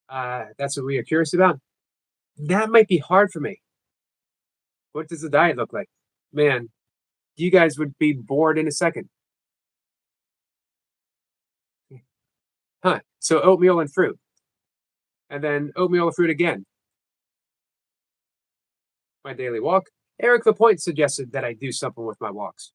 That's what we are curious about. That might be hard for me. What does the diet look like? Man, you guys would be bored in a second. Huh. So oatmeal and fruit. And then oatmeal and fruit again. My daily walk. Eric Lapointe suggested that I do something with my walks.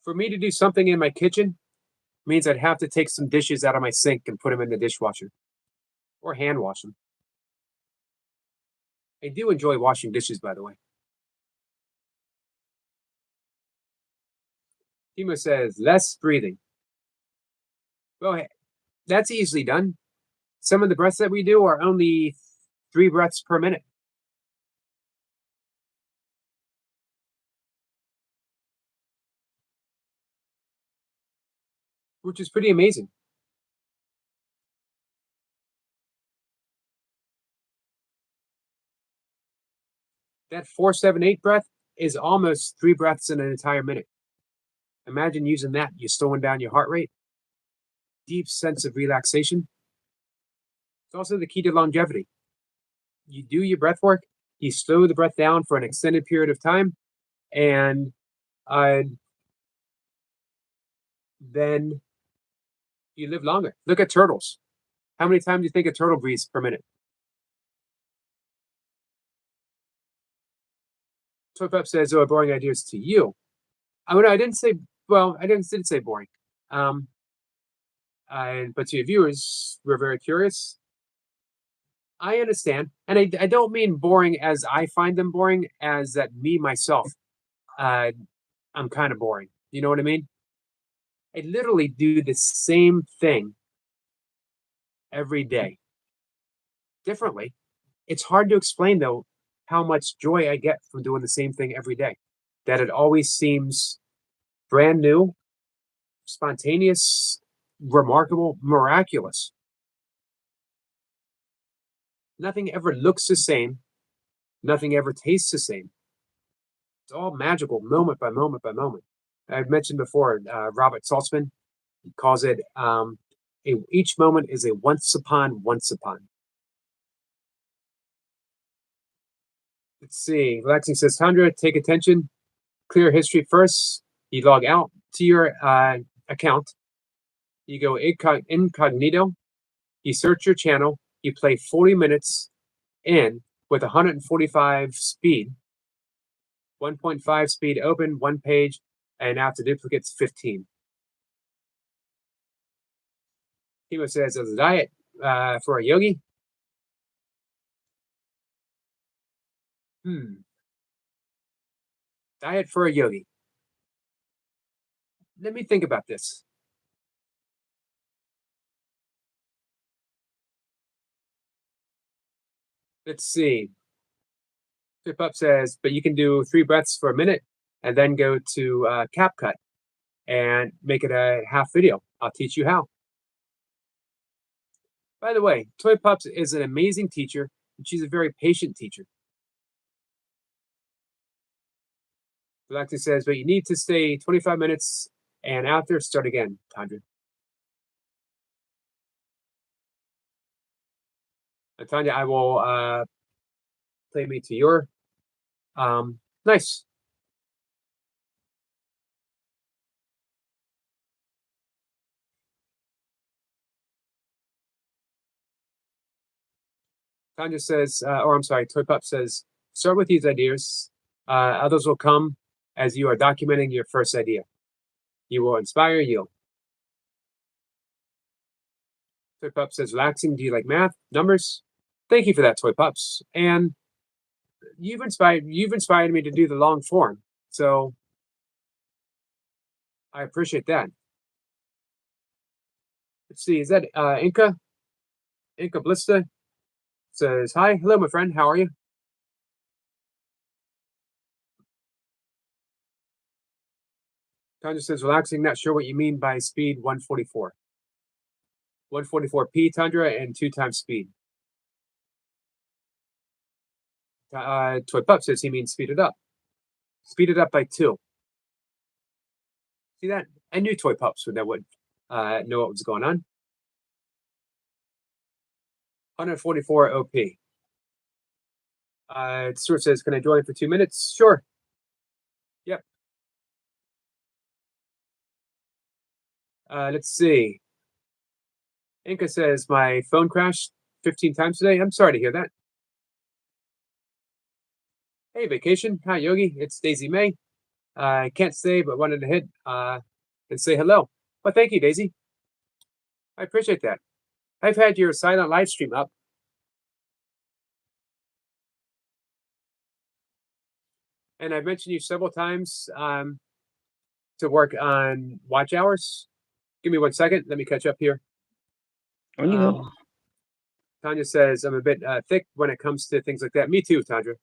For me to do something in my kitchen means I'd have to take some dishes out of my sink and put them in the dishwasher or hand wash them. I do enjoy washing dishes, by the way. Timo says, less breathing. Well, hey, that's easily done. Some of the breaths that we do are only 3 breaths per minute. Which is pretty amazing. That 4-7-8 breath is almost 3 breaths in an entire minute. Imagine using that. You're slowing down your heart rate. Deep sense of relaxation. It's also the key to longevity. You do your breath work, you slow the breath down for an extended period of time, and then you live longer. Look at turtles. How many times do you think a turtle breathes per minute? Toy Pup says, "Oh, boring ideas to you." I didn't say. Well, I didn't say boring. Um, but to your viewers, we're very curious. I understand, and I don't mean boring as I find them boring, as that me myself, uh, I'm kind of boring. You know what I mean? I literally do the same thing every day, differently. It's hard to explain though how much joy I get from doing the same thing every day. That it always seems brand new, spontaneous, remarkable, miraculous. Nothing ever looks the same. Nothing ever tastes the same. It's all magical, moment by moment by moment. I've mentioned before, Robert Saltzman calls it each moment is a once upon, once upon. Let's see. Lexi says, Tundra, take attention. Clear history first. You log out to your account. You go incognito. You search your channel. You play 40 minutes in with 145 speed, 1.5 speed open, 1 page, and after duplicates, 15. Timo says, as a diet for a yogi. Diet for a yogi. Let me think about this. Let's see. Flip Up says, but you can do 3 breaths for a minute and then go to CapCut and make it a half video. I'll teach you how. By the way, Toy Pups is an amazing teacher, and she's a very patient teacher. Galactic says, but you need to stay 25 minutes and after, start again, Tanya. Tanya, I will play me to your nice. Tanya says, or I'm sorry, Toy Pup says, start with these ideas. Others will come as you are documenting your first idea. You will inspire you. Toy Pup says, relaxing. Do you like math, numbers? Thank you for that, Toy Pups. And you've inspired me to do the long form. So I appreciate that. Let's see, is that Inca? Inca Blista says, hi, hello, my friend. How are you? Tanya says, relaxing, not sure what you mean by speed 144. 144p, Tundra, and 2 times speed. Toy Pup says he means speed it up. Speed it up by 2. See that? I knew Toy Pups would know what was going on. 144 OP. Stuart says, can I join for 2 minutes? Sure. Yep. Let's see. Inca says, my phone crashed 15 times today. I'm sorry to hear that. Hey, vacation. Hi, Yogi. It's Daisy May. I can't say, but wanted to hit and say hello. Well, thank you, Daisy. I appreciate that. I've had your silent live stream up. And I've mentioned you several times to work on watch hours. Give me 1 second. Let me catch up here. On you go. Tanya says, I'm a bit thick when it comes to things like that. Me too, Tandra.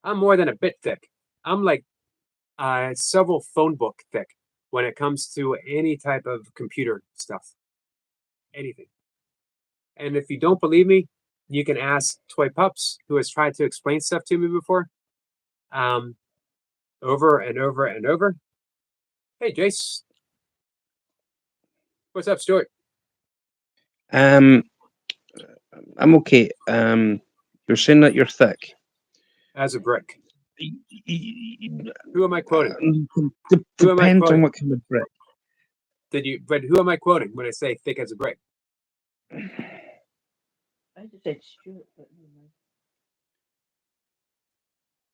I'm more than a bit thick. I'm like several phone book thick when it comes to any type of computer stuff. Anything. And if you don't believe me, you can ask Toy Pups, who has tried to explain stuff to me before, over and over and over. Hey, Jace. What's up, Stuart? I'm okay. You're saying that you're thick. As a brick. Who am I quoting? Depends on what kind of brick. But who am I quoting when I say thick as a brick? I just said Stuart, but never mind.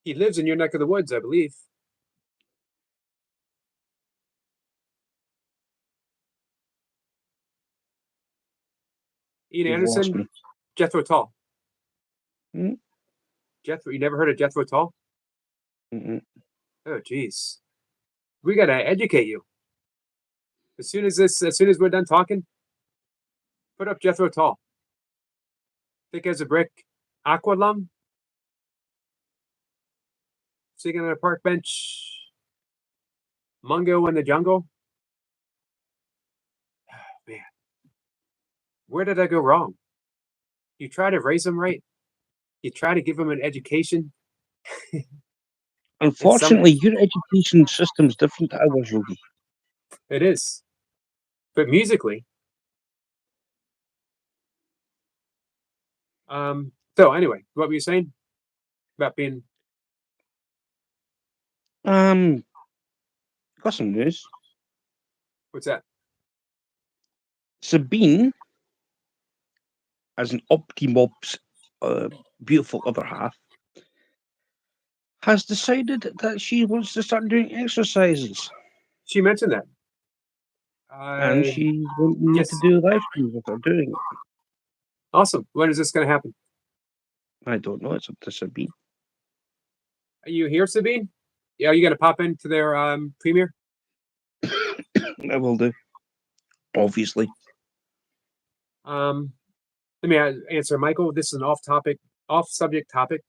He lives in your neck of the woods, I believe. Ian Anderson, Jethro Tull. Jethro, you never heard of Jethro Tull? Oh, geez. We gotta educate you. As soon as we're done talking, put up Jethro Tull. Thick as a brick, Aqualung. Sitting on a park bench. Mungo in the jungle. Oh, man. Where did I go wrong? You try to raise them right. You try to give them an education. Unfortunately, your education system's different to ours, Yogi. It is. But musically. So anyway, what were you saying about being? Got some news. What's that? Sabine, as an Optimob's beautiful other half, has decided that she wants to start doing exercises. She mentioned that. And she wants me to do live streams with her doing it. Awesome. When is this going to happen? I don't know. It's up to Sabine. Are you here, Sabine? Yeah, are you going to pop into their premiere? I will do. Obviously. Let me answer, Michael. This is an off-subject topic,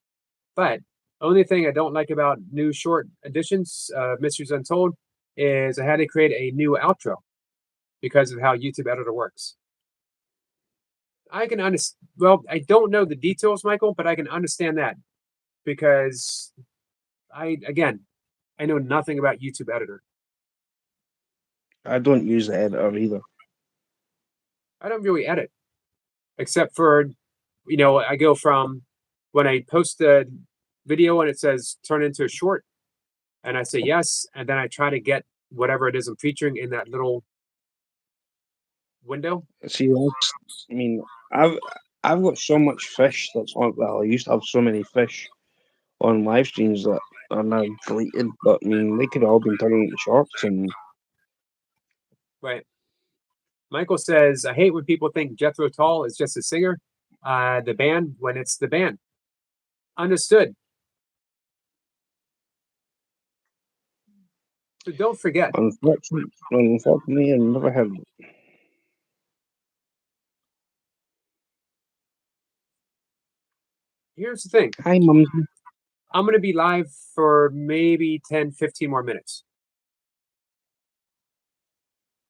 but only thing I don't like about new short editions of Mysteries Untold is I had to create a new outro because of how YouTube Editor works. I can understand. Well, I don't know the details, Michael, but I can understand that because I know nothing about YouTube Editor. I don't use the editor either. I don't really edit, except for, I go from when I post the video and it says turn into a short, and I say yes, and then I try to get whatever it is I'm featuring in that little window. See, I mean, I've got so much fish that's on. Well, I used to have so many fish on live streams that are now deleted. But I mean, they could have all been turned into shorts and. Right. Michael says, I hate when people think Jethro Tull is just a singer, the band, when it's the band. Understood. So don't forget. Unfortunately, I never heard of it. Here's the thing. Hi, Mum. I'm going to be live for maybe 10, 15 more minutes.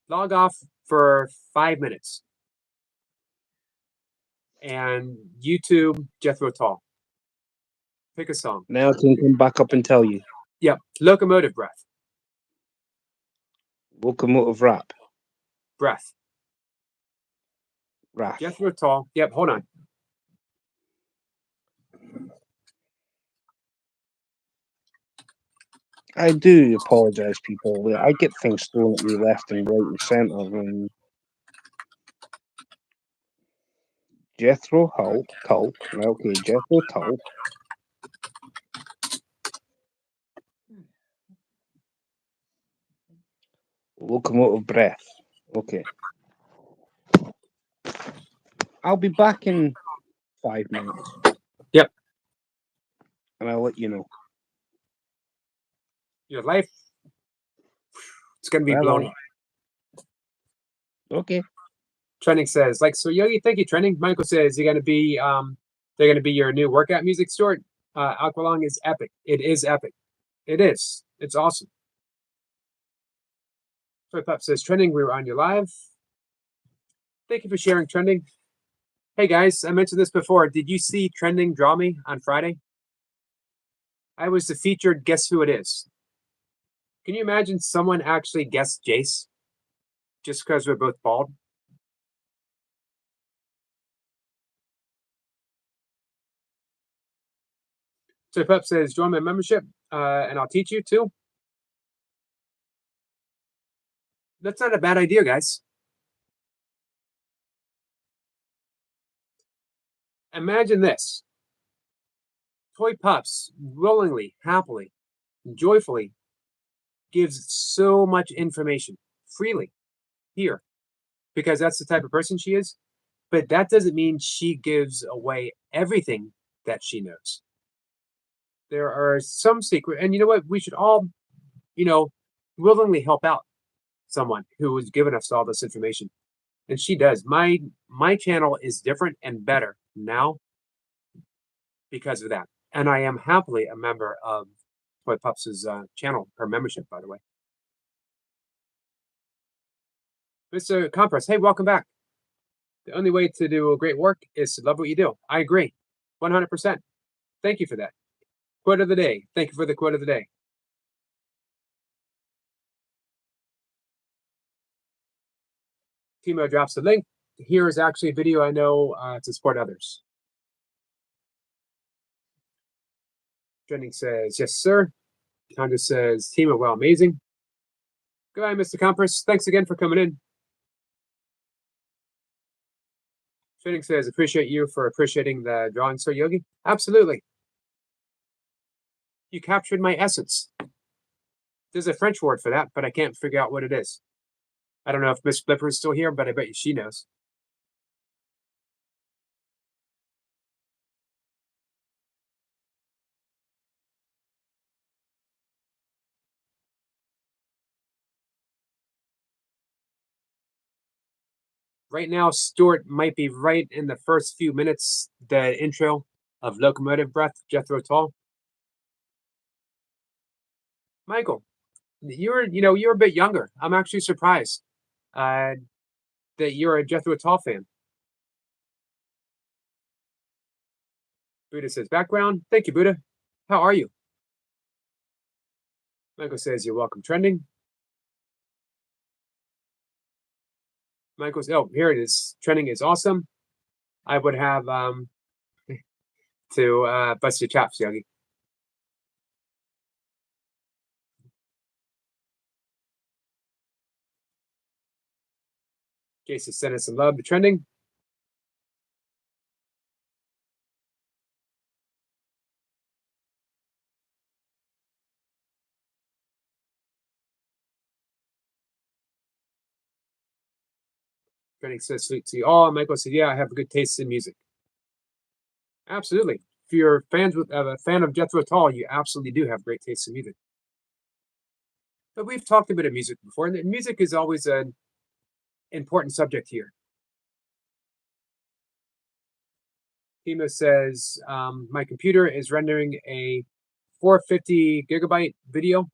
Log off for 5 minutes. And YouTube, Jethro Tull. Pick a song. Now I can come back up and tell you. Yep. Locomotive Breath. Locomotive rap. Breath. Rap. Jethro Tull. Yep, hold on. I do apologize, people. I get things thrown at me left and right and centre. And Jethro Tull. Okay, Jethro Tull. Locomotive breath. Okay. I'll be back in 5 minutes. Yep. And I'll let you know. Your life, it's going to be Bye-bye. blown up. Okay. Trending says, like, so Yogi, thank you, Trending. Michael says, they're going to be your new workout music store. Aqualung is epic. It is epic. It is. It's awesome. Toy Pup says, Trending, we were on your live. Thank you for sharing, Trending. Hey guys, I mentioned this before. Did you see Trending draw me on Friday? I was the featured Guess Who It Is. Can you imagine someone actually guessed Jace just because we're both bald? So Pup says, join my membership and I'll teach you too. That's not a bad idea, guys. Imagine this. Toy Pups willingly, happily, joyfully gives so much information freely here because that's the type of person she is. But that doesn't mean she gives away everything that she knows. There are some secret, and you know what? We should all, willingly help out someone who has given us all this information. And she does. My channel is different and better now because of that. And I am happily a member of Toy Pups' channel, her membership, by the way. Mr. Compress, hey, welcome back. The only way to do great work is to love what you do. I agree, 100%. Thank you for that. Quote of the day. Thank you for the quote of the day. Timo drops the link. Here is actually a video I know to support others. Trending says, yes, sir. Tanja says, Timo, well, amazing. Goodbye, Mr. Compress. Thanks again for coming in. Trending says, appreciate you for appreciating the drawing, Sir Yogi. Absolutely. You captured my essence. There's a French word for that, but I can't figure out what it is. I don't know if Miss Flipper is still here, but I bet you she knows. Right now, Stuart might be right in the first few minutes, the intro of Locomotive Breath, Jethro Tull. Michael, you're a bit younger. I'm actually surprised that you're a Jethro Tull fan. Buddha says, background. Thank you, Buddha. How are you? Michael says, you're welcome, trending. Michael says, oh, here it is. Trending is awesome. I would have to bust your chops, Yogi. Jason sent us some love to trending. Trending says, sweet to you all. Michael said, yeah, I have a good taste in music. Absolutely. If you're a fan of Jethro Tull, you absolutely do have great taste in music. But we've talked a bit of music before, and music is always an important subject here. Timo says, my computer is rendering a 450 gigabyte video,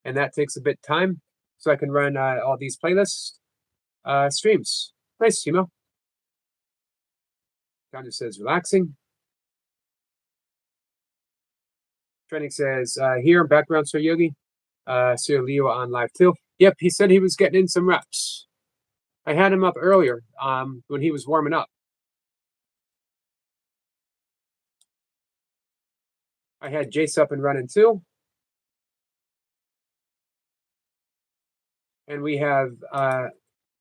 and that takes a bit of time, so I can run all these playlist streams. Nice, Timo. John just says, relaxing. Trending says, here, background, Sir Yogi. Sir Leo on live too. Yep, he said he was getting in some reps. I had him up earlier when he was warming up. I had Jace up and running too. And we have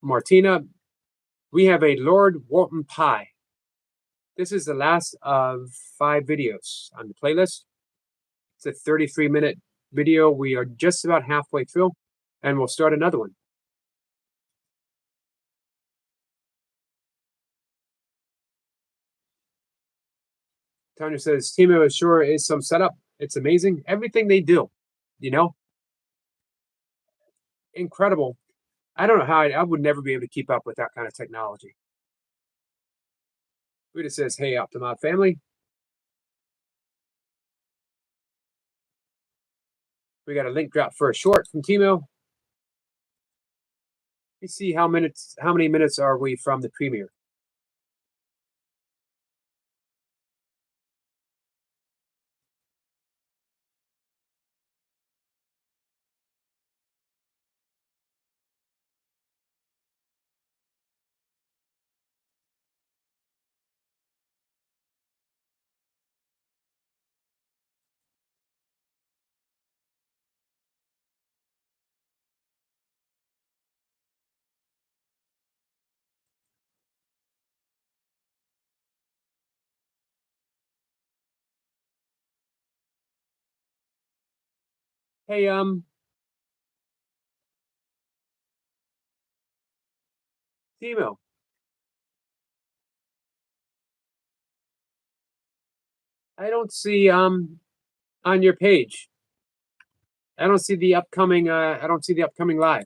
Martina. We have a Lord Walton Pie. This is the last of 5 videos on the playlist. It's a 33-minute video. We are just about halfway through, and we'll start another one. Tanya says, Timo sure is some setup. It's amazing. Everything they do, you know, incredible. I don't know how I would never be able to keep up with that kind of technology. Buddha says, hey, Optimod family. We got a link drop for a short from Timo. Let's see how many minutes are we from the premiere. Hey, Timo. I don't see on your page. I don't see the upcoming live.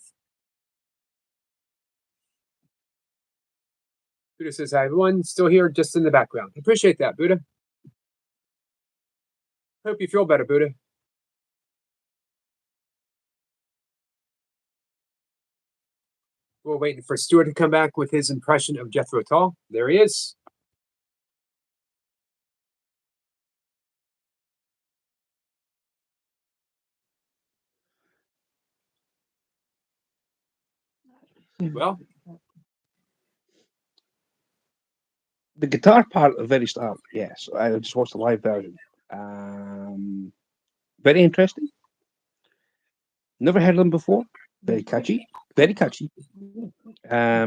Buddha says, hi everyone, still here just in the background. Appreciate that, Buddha. Hope you feel better, Buddha. We're waiting for Stuart to come back with his impression of Jethro Tull. There he is. Well, The guitar part at the very start, yes. I just watched the live version. Very interesting. Never heard them before. Very catchy. Very catchy. But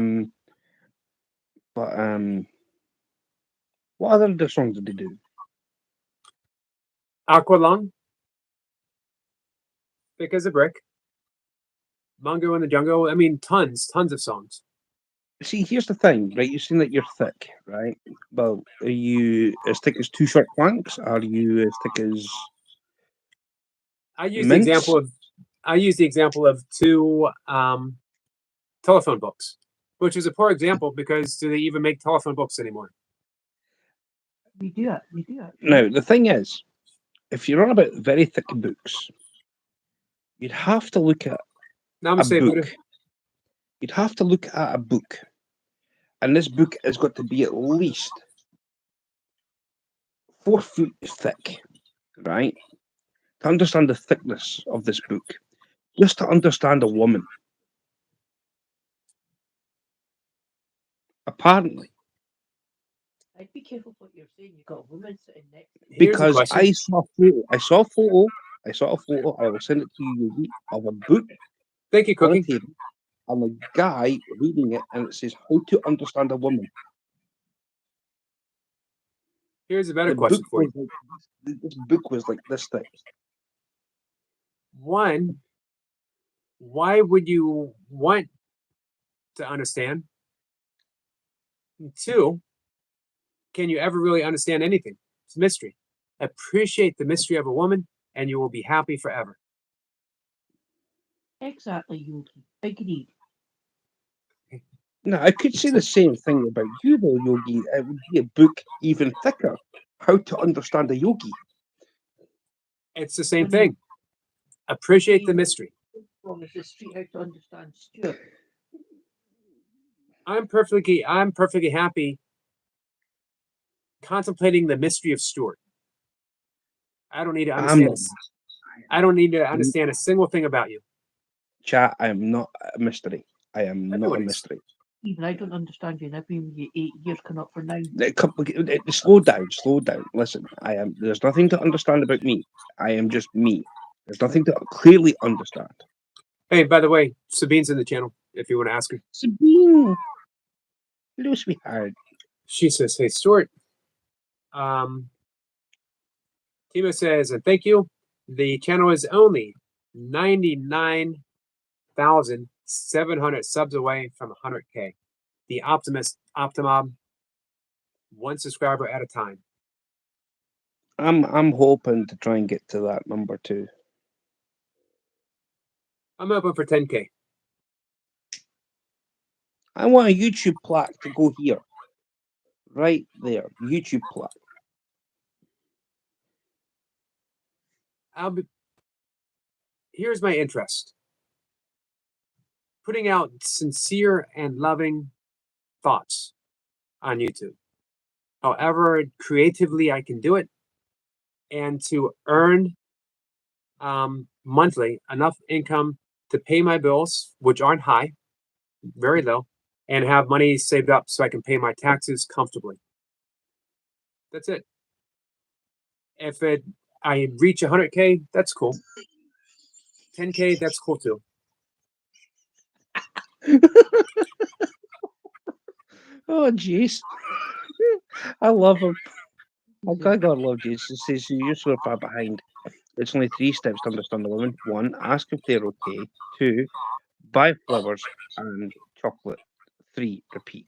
what other songs did they do? Aqualung, Thick as a Brick, Mungo in the Jungle. I mean, tons of songs. See, here's the thing, right? You seem that you're thick, right? Well, are you as thick as two short planks? Are you as thick as I use mints? the example of two telephone books, which is a poor example because do they even make telephone books anymore? We do it. Now, the thing is, if you're on about very thick books, you'd have to look at Namaste, Buddha. book. You'd have to look at a book, and this book has got to be at least 4 foot thick, right? To understand the thickness of this book, just to understand a woman. Apparently, I'd be careful what you're saying. You've got a woman sitting next to you. Here's a because question. I saw a photo. I will send it to you, Yogi, of a book Thank you, on a Cookie. table, and a guy reading it, and it says how to understand a woman. Here's a better The question book for you. was like, this book was like this thick. One, why would you want to understand? And two, can you ever really understand anything? It's a mystery. Appreciate the mystery of a woman, and you will be happy forever. Exactly, Yogi. Agreed. Now, I could say the same thing about you, though, Yogi. It would be a book even thicker. How to understand a yogi. It's the same thing. Appreciate the mystery. From is the street how to understand Stuart. I'm perfectly happy contemplating the mystery of Stuart. I don't need to I'm understand. not. I don't need to understand a single thing about you. Chat, I am not a mystery. I am not a Everyone is. mystery. Even I don't understand you, and I've been with you 8 years, coming up for 9. Slow down. Listen, there's nothing to understand about me. I am just me. There's nothing to clearly understand. Hey, by the way, Sabine's in the channel if you want to ask her. Sabine. Hello, sweetheart. She says, hey, Stuart. Timo says, and thank you. The channel is only 99,700 subs away from 100K. The Optimom, one subscriber at a time. I'm hoping to try and get to that number too. I'm open for 10K. I want a YouTube plaque to go here. Right there. YouTube plaque. Here's my interest. Putting out sincere and loving thoughts on YouTube. However creatively I can do it, and to earn monthly enough income to pay my bills, which aren't high, very low, and have money saved up so I can pay my taxes comfortably. That's it. If I reach 100K, that's cool. 10K, that's cool too. Oh, jeez. I love him. Oh, God love Jesus. He says, you're so far behind. It's only 3 steps to understand the woman. 1, ask if they're okay. 2, buy flowers and chocolate. 3, repeat.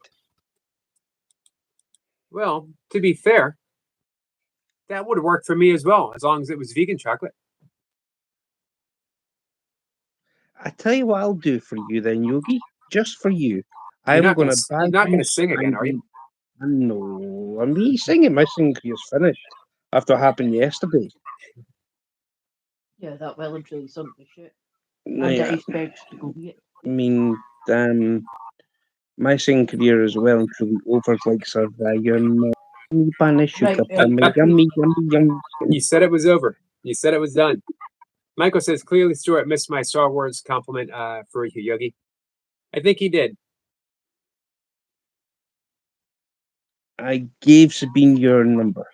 Well, to be fair, that would work for me as well, as long as it was vegan chocolate. I tell you what I'll do for you then, Yogi. Just for you. You're I'm not going gonna to buy you're not gonna you sing again, are you? No, I'm me singing. My singing career's finished after what happened yesterday. Yeah, that well and truly sunk the shit. No, And yeah, icebergs to go with it. I mean, my singing career is well and truly over. Like Sir Ryan, banish you, Right, yummy, yummy, yummy. You said it was over. You said it was done. Michael says, clearly Stuart missed my Star Wars compliment for you, Yogi. I think he did. I gave Sabine your number.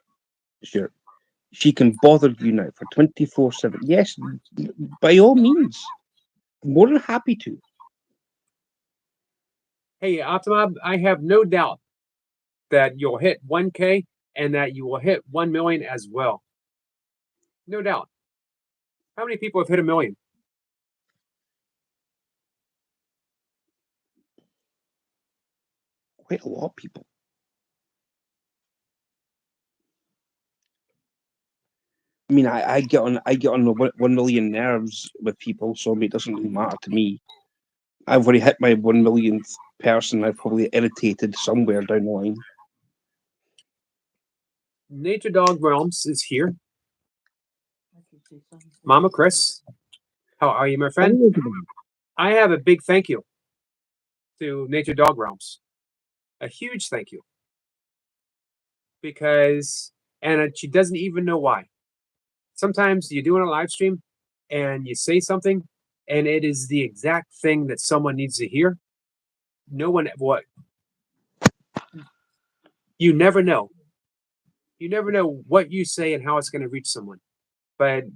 Sure. She can bother you now for 24/7. Yes, by all means. More than happy to. Hey, Optimab, I have no doubt that you'll hit 1K and that you will hit 1 million as well. No doubt. How many people have hit 1 million? Quite a lot of people. I mean, I get on the 1 million nerves with people, so it doesn't really matter to me. I've already hit my 1 millionth person. I've probably irritated somewhere down the line. Nature Dog Realms is here. I could say something. Mama Chris, how are you, my friend? Hello. I have a big thank you to Nature Dog Realms. A huge thank you. Because, and she doesn't even know why. Sometimes you do it on a live stream and you say something and it is the exact thing that someone needs to hear. No one, what? You never know. You never know what you say and how it's going to reach someone. But,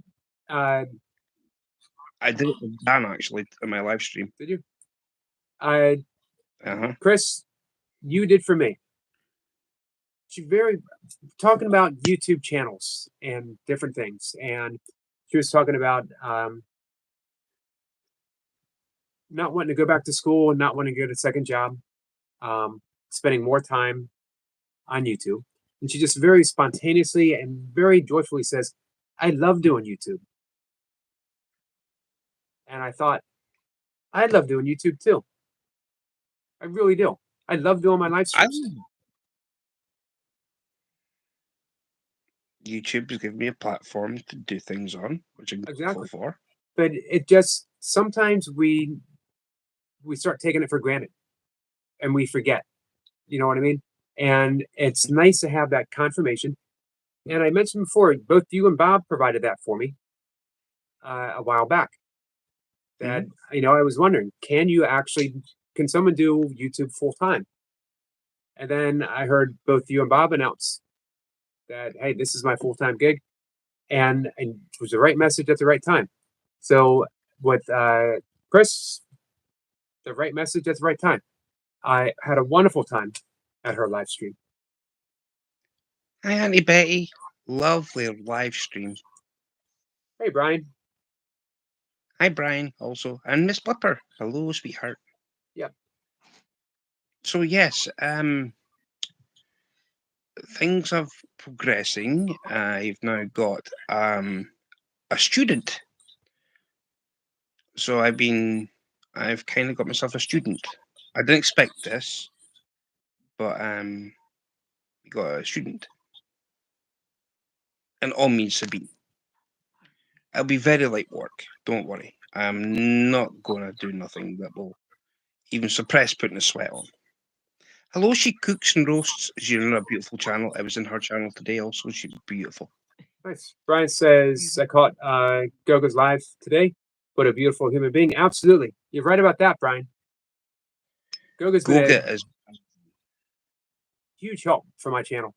I did it with Dan actually in my live stream. did you? Uh-huh. Chris, you did for me. She talking about YouTube channels and different things, and she was talking about not wanting to go back to school and not wanting to get a second job, spending more time on YouTube. And she just very spontaneously and very joyfully says, "I love doing YouTube." And I thought, I love doing YouTube too. I really do. I love doing my live streams. YouTube's given me a platform to do things on, which I'm grateful Exactly. for. But it just sometimes we start taking it for granted and we forget. You know what I mean? And it's nice to have that confirmation. And I mentioned before, both you and Bob provided that for me a while back. That I was wondering, can someone do YouTube full time? And then I heard both you and Bob announce that, hey, this is my full time gig, and it was the right message at the right time. So with Chris, the right message at the right time. I had a wonderful time at her live stream. Hi, Auntie Betty. Lovely live stream. Hey, Brian. Hi, Brian, also. And Miss Blipper. Hello, sweetheart. Yep. So, yes, things are progressing. I've now got a student. So I've kind of got myself a student. I didn't expect this, but we got a student, and all means to be. It'll be very light work. Don't worry. I'm not going to do nothing that will even suppress putting a sweat on. Hello, she cooks and roasts. She's in a beautiful channel. I was in her channel today also. She's beautiful. Nice. Brian says, I caught Goga's live today. What a beautiful human being. Absolutely. You're right about that, Brian. Goga's been a Goga is huge help for my channel.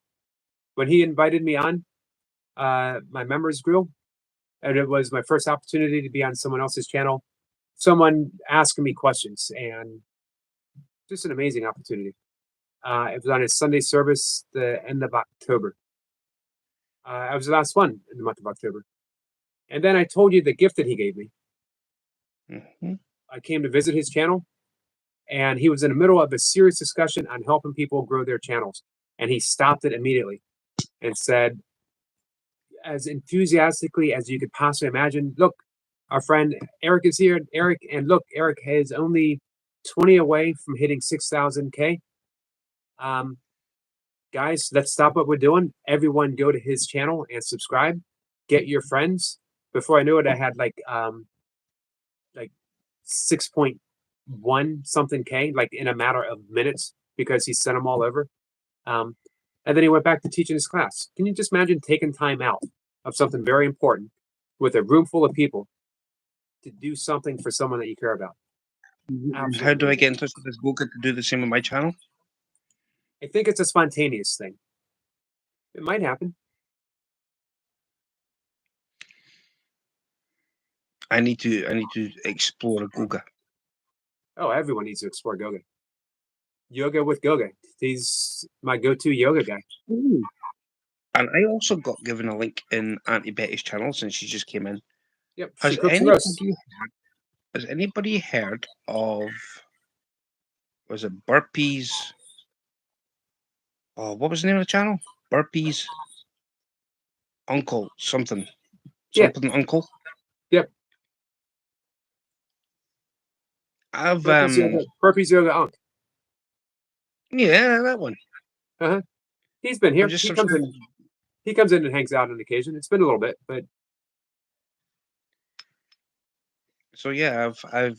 When he invited me on my members grill, and it was my first opportunity to be on someone else's channel, someone asking me questions, and just an amazing opportunity. It was on his Sunday service, the end of October. I was the last one in the month of October. And then I told you the gift that he gave me. Mhm. I came to visit his channel, and he was in the middle of a serious discussion on helping people grow their channels. And he stopped it immediately and said, as enthusiastically as you could possibly imagine, look, our friend Eric is here. Eric, and look, Eric is only 20 away from hitting 6,000K. Guys, let's stop what we're doing. Everyone go to his channel and subscribe. Get your friends. Before I knew it, I had like 6.1 something K, like in a matter of minutes, because he sent them all over. And then he went back to teaching his class. Can you just imagine taking time out of something very important with a room full of people to do something for someone that you care about? And how do I get in touch with this Goga to do the same with my channel? I think it's a spontaneous thing. It might happen. I need to explore Goga. Oh, everyone needs to explore Goga. Yoga with Goga. He's my go-to yoga guy. Ooh. And I also got given a link in Auntie Betty's channel since she just came in. Yep. Has She cooks and roasts. anybody heard of, was it Burpees? Oh, what was the name of the channel? Burpees Uncle something. Yeah. Something Uncle. Yep. I've Burpees yoga Unc. yeah, that one. He's been here. I'm just He comes in. He comes in and hangs out on occasion. It's been a little bit, but So yeah, I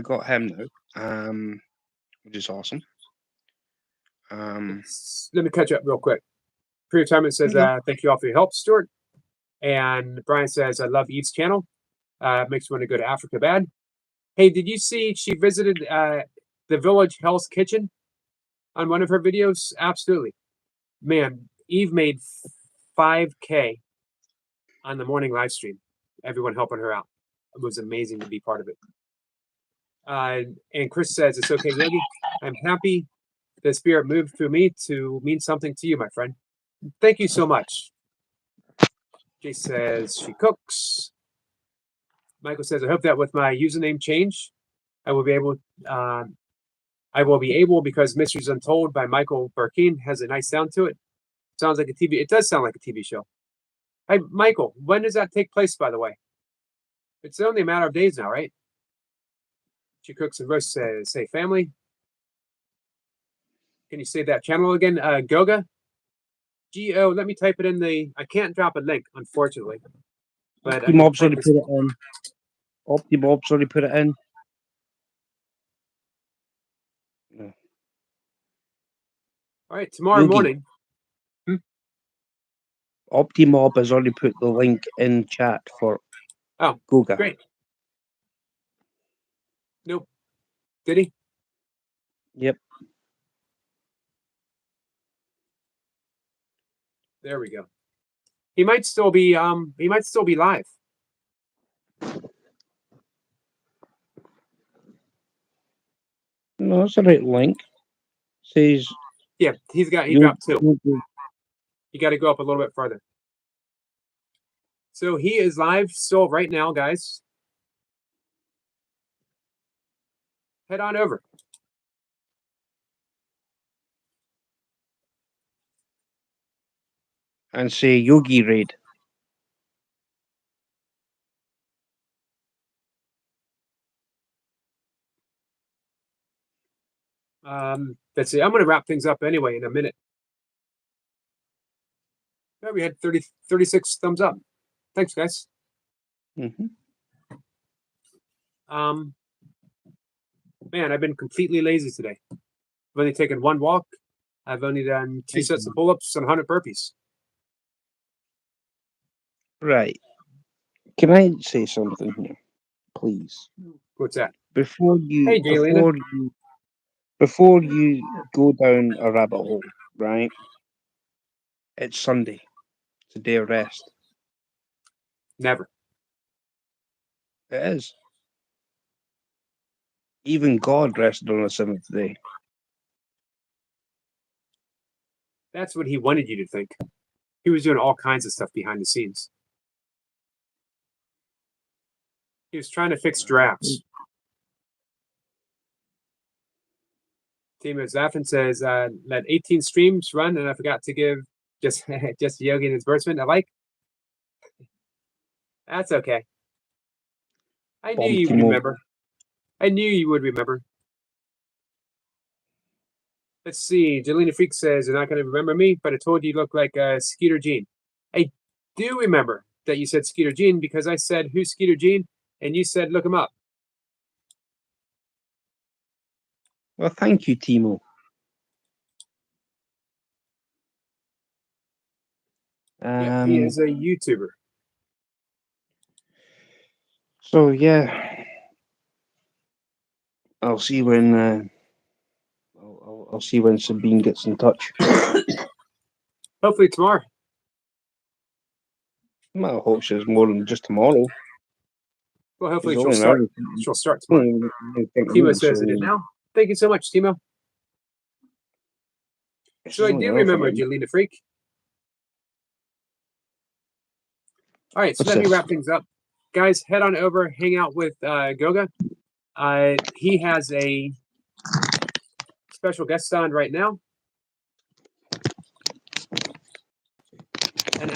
got him now, which is awesome. let me catch up real quick. Pre-retirement says, thank you all for your help, Stuart. And Brian says, I love Eve's channel. Makes me want to go to Africa bad. Hey, did you see she visited the Village Hell's Kitchen on one of her videos? Absolutely. Man, Eve made 5K on the morning live stream. Everyone helping her out. It was amazing to be part of it. And Chris says, it's okay, Yogi. I'm happy the spirit moved through me to mean something to you, my friend. Thank you so much. Jay says she cooks. Michael says, I hope that with my username change, I will be able because Mysteries Untold by Michael Burkeen has a nice sound to it. Sounds like a TV. It does sound like a TV show. Hey, Michael, when does that take place, by the way? It's only a matter of days now, right? She cooks and roasts. Say family. Can you say that channel again? Goga. G-O. Let me type it in the. I can't drop a link, unfortunately. But Optimob's already put it in. Optimob's already put it in. Yeah. All right, tomorrow Yogi. morning. Optimob has already put the link in chat for Goga. Great. Nope. Did he? Yep. There we go. He might still be live. No, that's the right link. Says Yeah, he dropped 2. You got to go up a little bit further. So he is live still right now, guys. Head on over. and say Yogi Raid. That's it. I'm going to wrap things up anyway in a minute. Yeah, we had 36 thumbs up. Thanks, guys. Mm-hmm. Man, I've been completely lazy today. I've only taken one walk. I've only done 2 Thank sets you. of pull-ups and 100 burpees. Right. Can I say something here, please? What's that? Before you, Hey, Jaylena. before you go down a rabbit hole, right? It's Sunday. It's a day of rest. Never. It is. Even God rested on the seventh day. That's what he wanted you to think. He was doing all kinds of stuff behind the scenes. He was trying to fix giraffes. Team Zaffin says, let 18 streams run, and I forgot to give just Yogi and his advertisement. I like. That's okay. I knew you would remember. I knew you would remember. Let's see. Jelena Freak says, you're not going to remember me, but I told you you look like Skeeter Jean. I do remember that you said Skeeter Jean because I said, who's Skeeter Jean? And you said, look him up. Well, thank you, Timo. Yeah, he is a YouTuber. So yeah, I'll see when I'll see when Sabine gets in touch. Hopefully tomorrow. Well, I hope she's more than just tomorrow. Well, hopefully She's she'll only start. an She'll start hour. tomorrow. Timo says it now. Thank you so much, Timo. So I do remember Jelena Freak. All right, so let me wrap things up. Guys, head on over, hang out with Goga. He has a special guest on right now. And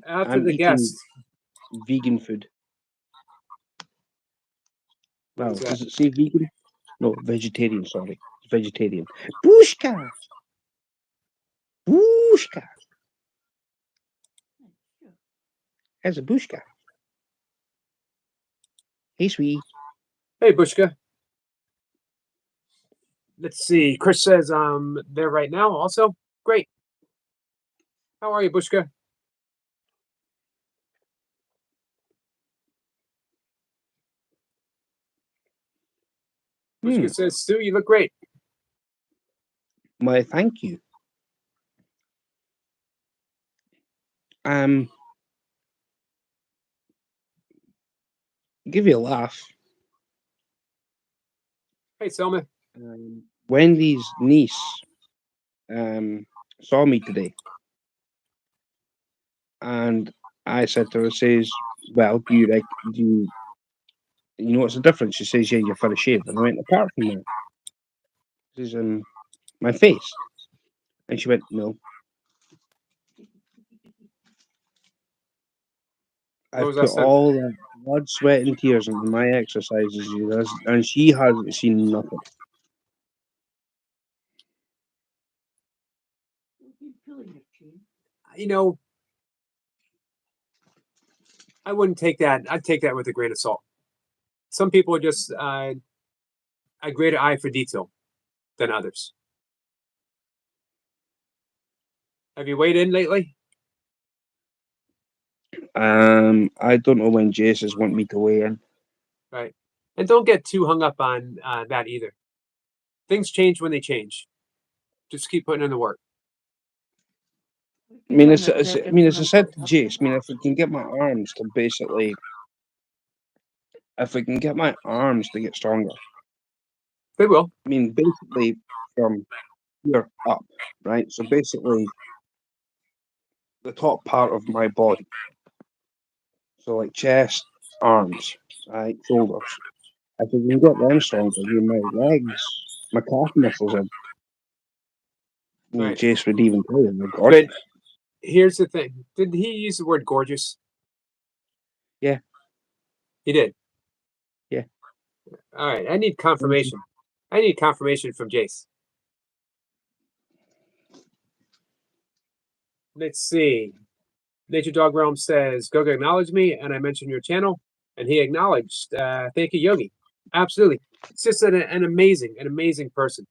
after the guest, vegan food. Well, What is that? does it say vegan? No, vegetarian. Sorry, it's vegetarian. Bushka. Bushka. There's a Bushka. Hey, sweetie. Hey, Bushka. Let's see. Chris says there right now also. Great. How are you, Bushka? Bushka says, Stu, you look great. My thank you. Give you a laugh. Hey, Selma. Wendy's niece saw me today, and I said to her, "Says, well, do you know what's the difference?" She says, "Yeah, you're for a shave." And I went, "Apart from that, this is my face," and she went, "No." I've put all that blood, sweat, and tears into my exercises, and she hasn't seen nothing. You know, I wouldn't take that. I'd take that with a grain of salt. Some people are just a greater eye for detail than others. Have you weighed in lately? I don't know when Jace's want me to weigh in. Right. And don't get too hung up on that either. Things change when they change. Just keep putting in the work. I mean, as I said to Jace, I mean, if we can get my arms to basically, if we can get my arms to get stronger, they will. I mean, basically from here up, right? So basically, the top part of my body. So like chest, arms, right, shoulders. If we can get them stronger, my legs, my calf muscles are mean, Right. Jace would even tell you they're gorgeous. But here's the thing: did he use the word gorgeous? Yeah. He did. Yeah. All right. I need confirmation. I need confirmation from Jace. Let's see. Nature Dog Realm says, Goga acknowledged me, and I mentioned your channel, and he acknowledged. Thank you, Yogi. Absolutely. It's just an amazing person.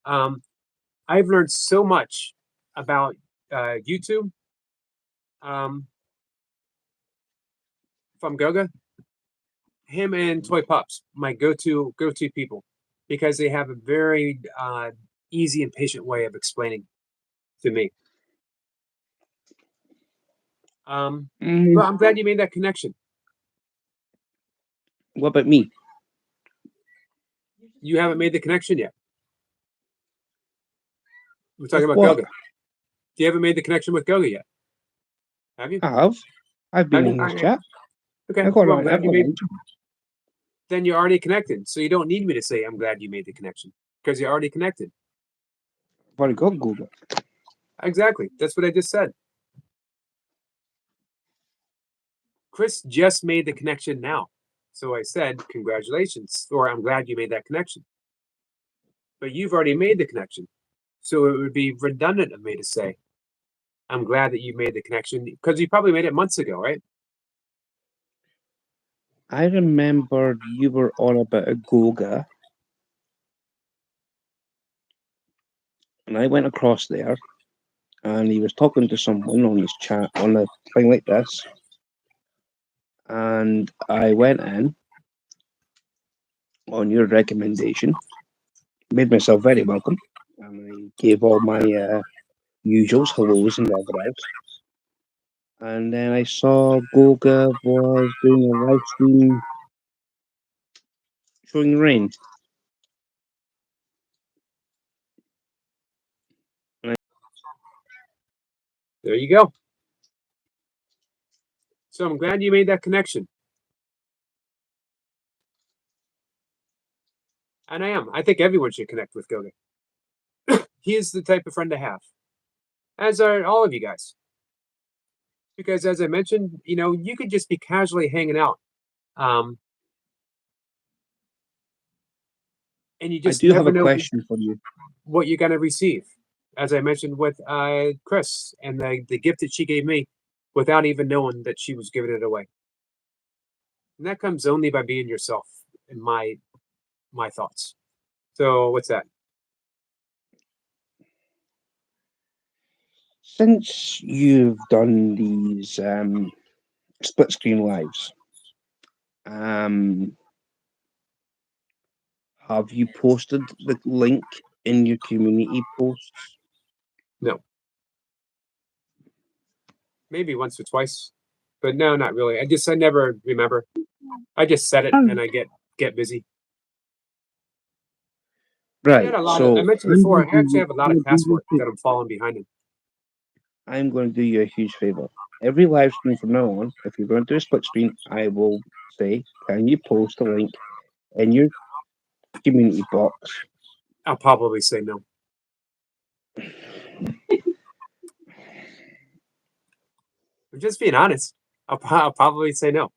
I've learned so much about YouTube from Goga. Him and Toy Pups, my go-to people, because they have a very easy and patient way of explaining to me. But I'm glad you made that connection. What about me? You haven't made the connection yet. We're talking With about what? Goga. You haven't made the connection with Goga yet, have you? I have. I've been Have in you? his chat. Okay. I got Well, I'm on glad you made. it. Then you're already connected, so you don't need me to say I'm glad you made the connection because you're already connected. I've already got Google. Exactly. That's what I just said. Chris just made the connection now. So I said, congratulations, or I'm glad you made that connection. But you've already made the connection. So it would be redundant of me to say, I'm glad that you made the connection because you probably made it months ago, right? I remember you were on about a Goga, and I went across there, and he was talking to someone on his chat on a thing like this, and I went in on your recommendation, made myself very welcome, and I gave all my usuals, hellos and everything. And then I saw Goga was doing a live stream showing rain. There you go. So I'm glad you made that connection. And I am. I think everyone should connect with Goga. He is the type of friend to have, as are all of you guys. Because as I mentioned, you could just be casually hanging out. And you I just do have never a know question for you. what you're going to receive. As I mentioned with Chris and the gift that she gave me without even knowing that she was giving it away. And that comes only by being yourself, in my thoughts. So what's that? Since you've done these split screen lives, have you posted the link in your community posts? No. Maybe once or twice. But no, not really. I never remember. I just said it and I get busy. Right. I mentioned before, I actually have a lot of classwork that I'm falling behind in. I'm going to do you a huge favor. Every live stream from now on, if you're going to do a split screen, I will say, can you post a link in your community box? I'll probably say no. I'm just being honest. I'll probably say no.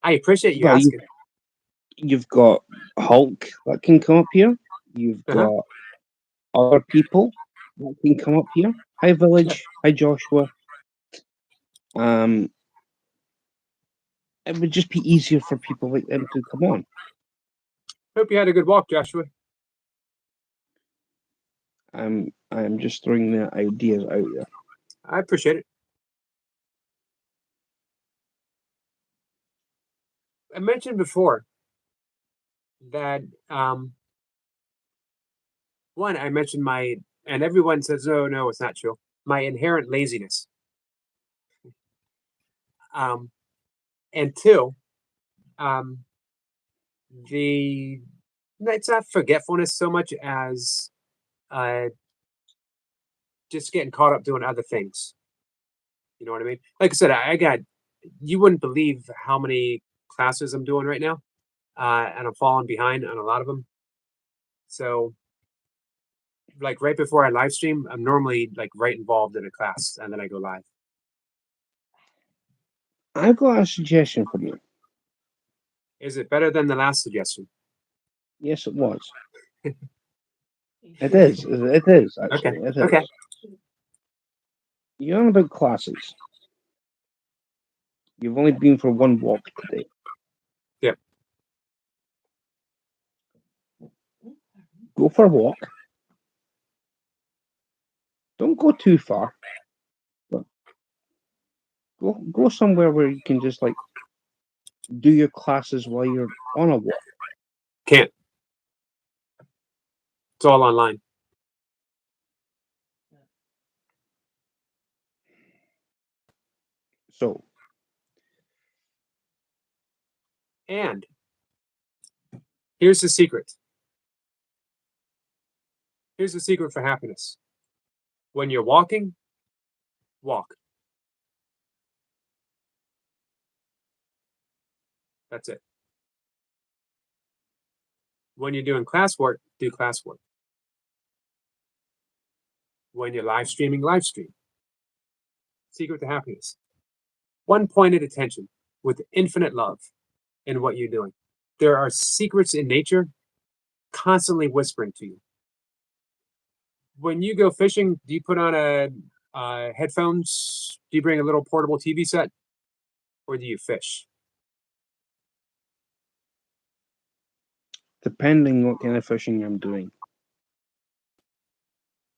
I appreciate you Well, asking. you've got Hulk that can come up here. You've got other people that can come up here. Hi, Village. Hi, Joshua. It would just be easier for people like them to come on. Hope you had a good walk, Joshua. I'm just throwing the ideas out there. I appreciate it. I mentioned before that one, I mentioned and everyone says, no, it's not true. My inherent laziness. And two, it's not forgetfulness so much as just getting caught up doing other things. You know what I mean? Like I said, you wouldn't believe how many classes I'm doing right now. And I'm falling behind on a lot of them. So like right before I live stream, I'm normally like right involved in a class, and then I go live. I've got a suggestion for you. Is it better than the last suggestion? Yes, it was. You It should. is. It is actually. Okay. It is. Okay. You're on about classes. You've only been for one walk today. Yep. Go for a walk. Don't go too far. But go somewhere where you can just like do your classes while you're on a walk. Can't. It's all online. So And here's the secret. Here's the secret for happiness. When you're walking, walk. That's it. When you're doing classwork, do classwork. When you're live streaming, live stream. Secret to happiness. One pointed attention with infinite love in what you're doing. There are secrets in nature constantly whispering to you. When you go fishing, do you put on a headphones? Do you bring a little portable TV set? Or do you fish? depending what kind of fishing I'm doing.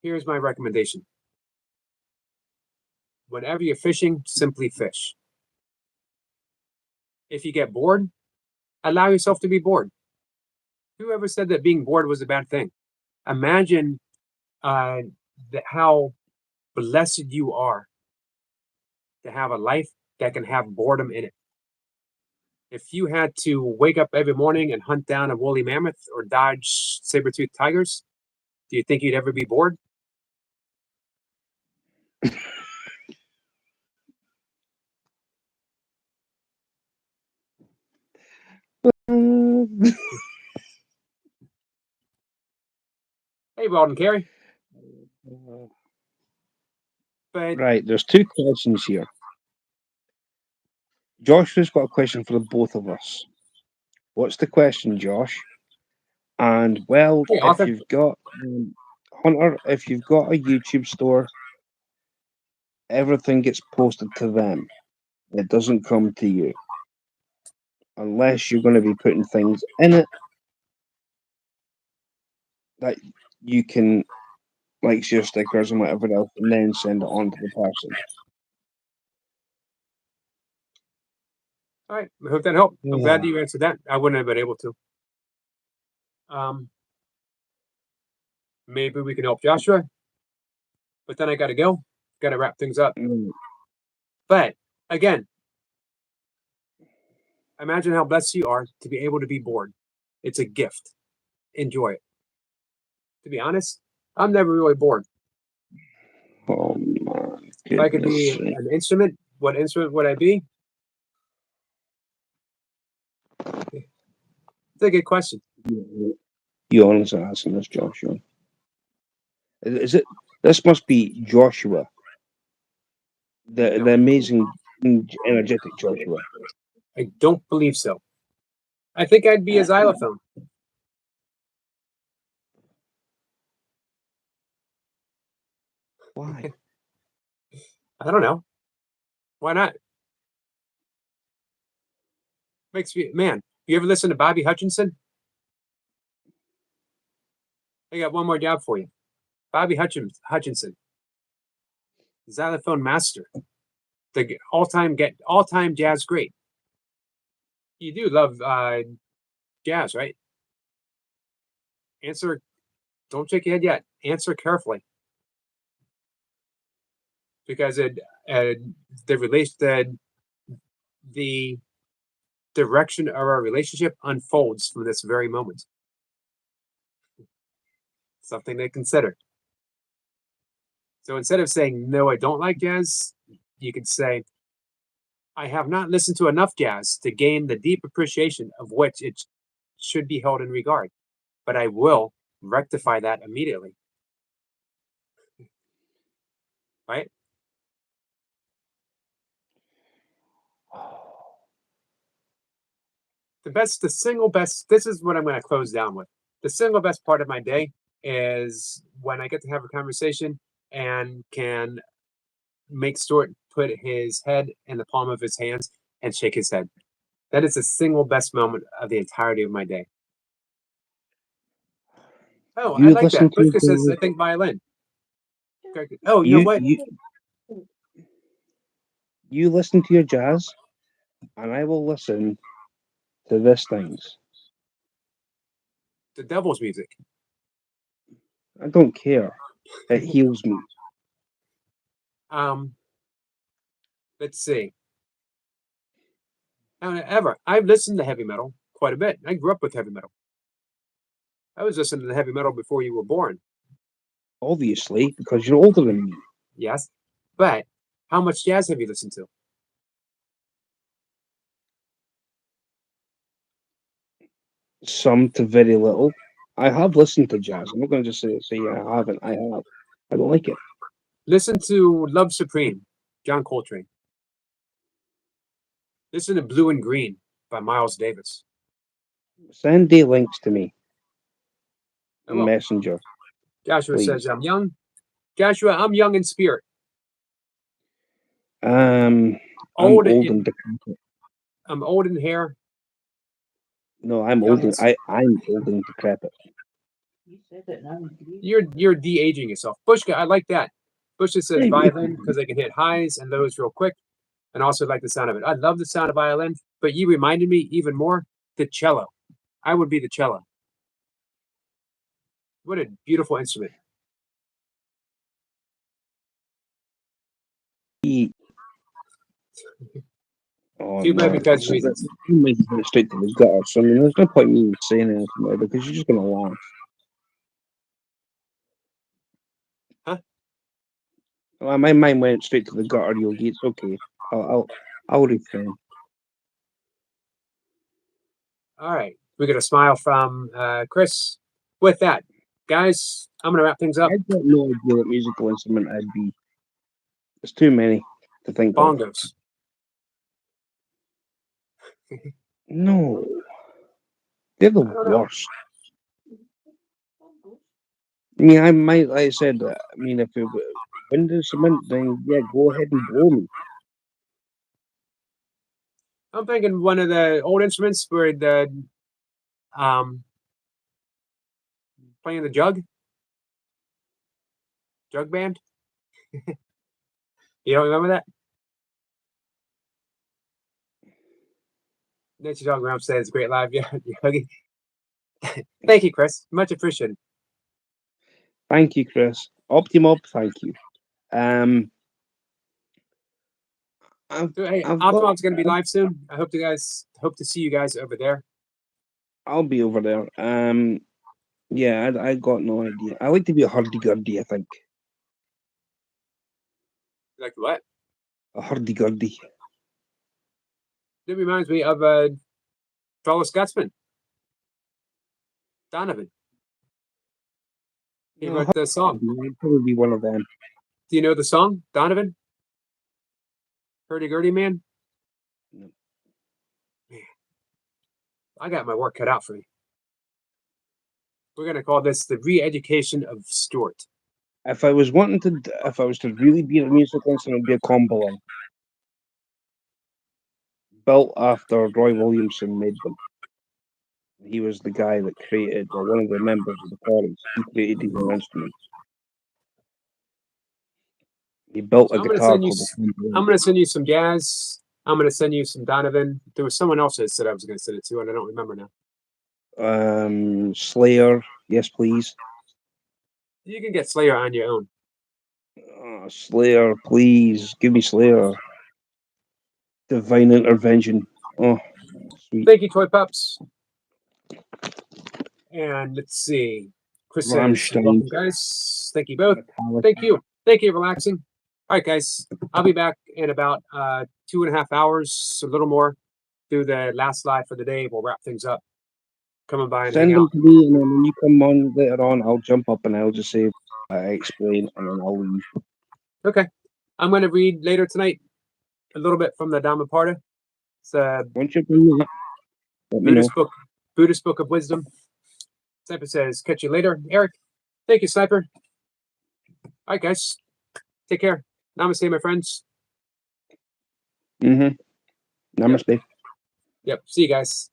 Here's my recommendation. Whenever you're fishing, simply fish. If you get bored, allow yourself to be bored. Whoever said that being bored was a bad thing? Imagine how blessed you are to have a life that can have boredom in it. If you had to wake up every morning and hunt down a woolly mammoth or dodge saber-toothed tigers, do you think you'd ever be bored? Hey, Walden Carey. But Right, there's two questions here. Joshua's got a question for the both of us. What's the question, Josh? And well, Hey, if author. you've got Hunter, if you've got a YouTube store, everything gets posted to them. It doesn't come to you. Unless you're going to be putting things in it that you can, like your stickers and whatever else, and then send it on to the person. all right, I hope that helped. I'm glad that you answered that. I wouldn't have been able to. Maybe we can help Joshua, but then I got to go. Got to wrap things up. Mm. But again, imagine how blessed you are to be able to be bored. It's a gift. Enjoy it. To be honest, I'm never really bored. Oh man! If I could be Goodness. an instrument, what instrument would I be? It's a good question. You honestly asking this, Joshua? Is it? This must be Joshua, the amazing, energetic Joshua. I don't believe so. I think I'd be a xylophone. Why? I don't know. Why not? Makes me, man, you ever listen to Bobby Hutchinson? I got one more job for you. Bobby Hutchinson, xylophone master, the all-time jazz great. You do love jazz, right? Answer. Don't shake your head yet. Answer carefully, because the direction of our relationship unfolds from this very moment. Something to consider. So instead of saying, no, I don't like jazz, you could say, I have not listened to enough jazz to gain the deep appreciation of which it should be held in regard, but I will rectify that immediately. right? The single best, this is what I'm going to close down with. The single best part of my day is when I get to have a conversation and can make Stuart put his head in the palm of his hands and shake his head. That is the single best moment of the entirety of my day. Oh, I You like that. listen to Bushka says, I the, think violin. Oh, you know what? you listen to your jazz, and I will listen to this things. The devil's music. I don't care. It heals me. Let's see. I've listened to heavy metal quite a bit. I grew up with heavy metal. I was listening to heavy metal before you were born. Obviously, because you're older than me. Yes, but how much jazz have you listened to? Some to very little. I have listened to jazz. I'm not going to just say I haven't. I have. I don't like it. Listen to Love Supreme, John Coltrane. Listen to Blue and Green by Miles Davis. Send the links to me. I will. Messenger. Joshua Please. says, I'm young. Joshua, I'm young in spirit. I'm Old old in, and decrepit. I'm old in hair. No, I'm Young old in and I'm old and decrepit. You said it and I agree. You're de-aging yourself. Bushka, I like that. Bushka says violin because they can hit highs and lows real quick, and also like the sound of it. I love the sound of violin, but you reminded me even more the cello. I would be the cello. What a beautiful instrument. Oh, Too bad no. because reasons. You might have went straight to the gutter. So, I mean, there's no point in me saying anything about it because you're just going to laugh. Huh? Well, my mind went straight to the gutter, Yogi. It's okay. I'll refrain. All right. We got a smile from Chris. With that, guys, I'm going to wrap things up. I've got no idea what musical instrument I'd be. There's too many to think of. Bongos. No. They're the I don't know. worst. I mean, I might, like I said, I mean, if it were wind instrument, then yeah, go ahead and blow me. I'm thinking one of the old instruments where the playing the jug band. You don't remember that? Nature Dog Ramp says great live. Yeah, Yogi. Thank you, Chris. Much appreciated. Thank you, Chris. Optimob, thank you. Hey, I've Optimob's going to be live soon. I hope to see you guys over there. I'll be over there. Yeah, I got no idea. I like to be a hurdy-gurdy, I think. Like what? A hurdy-gurdy. It reminds me of a fellow Scotsman, Donovan. He wrote the song. I'd probably be one of them. Do you know the song, Donovan? Hurdy-gurdy man? No. Man, I got my work cut out for me. We're going to call this the re-education of Stuart. If I was to really be a musical instrument, it'd be a comboling. Built after Roy Williamson made them. He was the guy that created, or one of the members of the chorus. He created these instruments. He built a guitar called I'm going to send you some jazz. I'm going to send you some Donovan. There was someone else that said I was going to send it to, and I don't remember now. Slayer, yes please. You can get Slayer on your own. Slayer, please give me Slayer. Divine Intervention. Oh, sweet. Thank you, Toy Pups. And let's see. Chris says, Rammstein. welcome, guys. Thank you both. Thank you. Thank you, relaxing. All right, guys. I'll be back in about 2.5 hours, a little more, do the last live for the day. We'll wrap things up. Coming by and Send hang them out. to me, and then when you come on later on, I'll jump up and I'll just say, I explain, and then I'll leave. Okay. I'm going to read later tonight a little bit from the Dhammapada. It's a Once you bring that up, let me know. Buddhist book of wisdom. Sniper says, catch you later. Eric, thank you, Sniper. All right, guys. Take care. Namaste, my friends. Namaste. Yep. See you guys.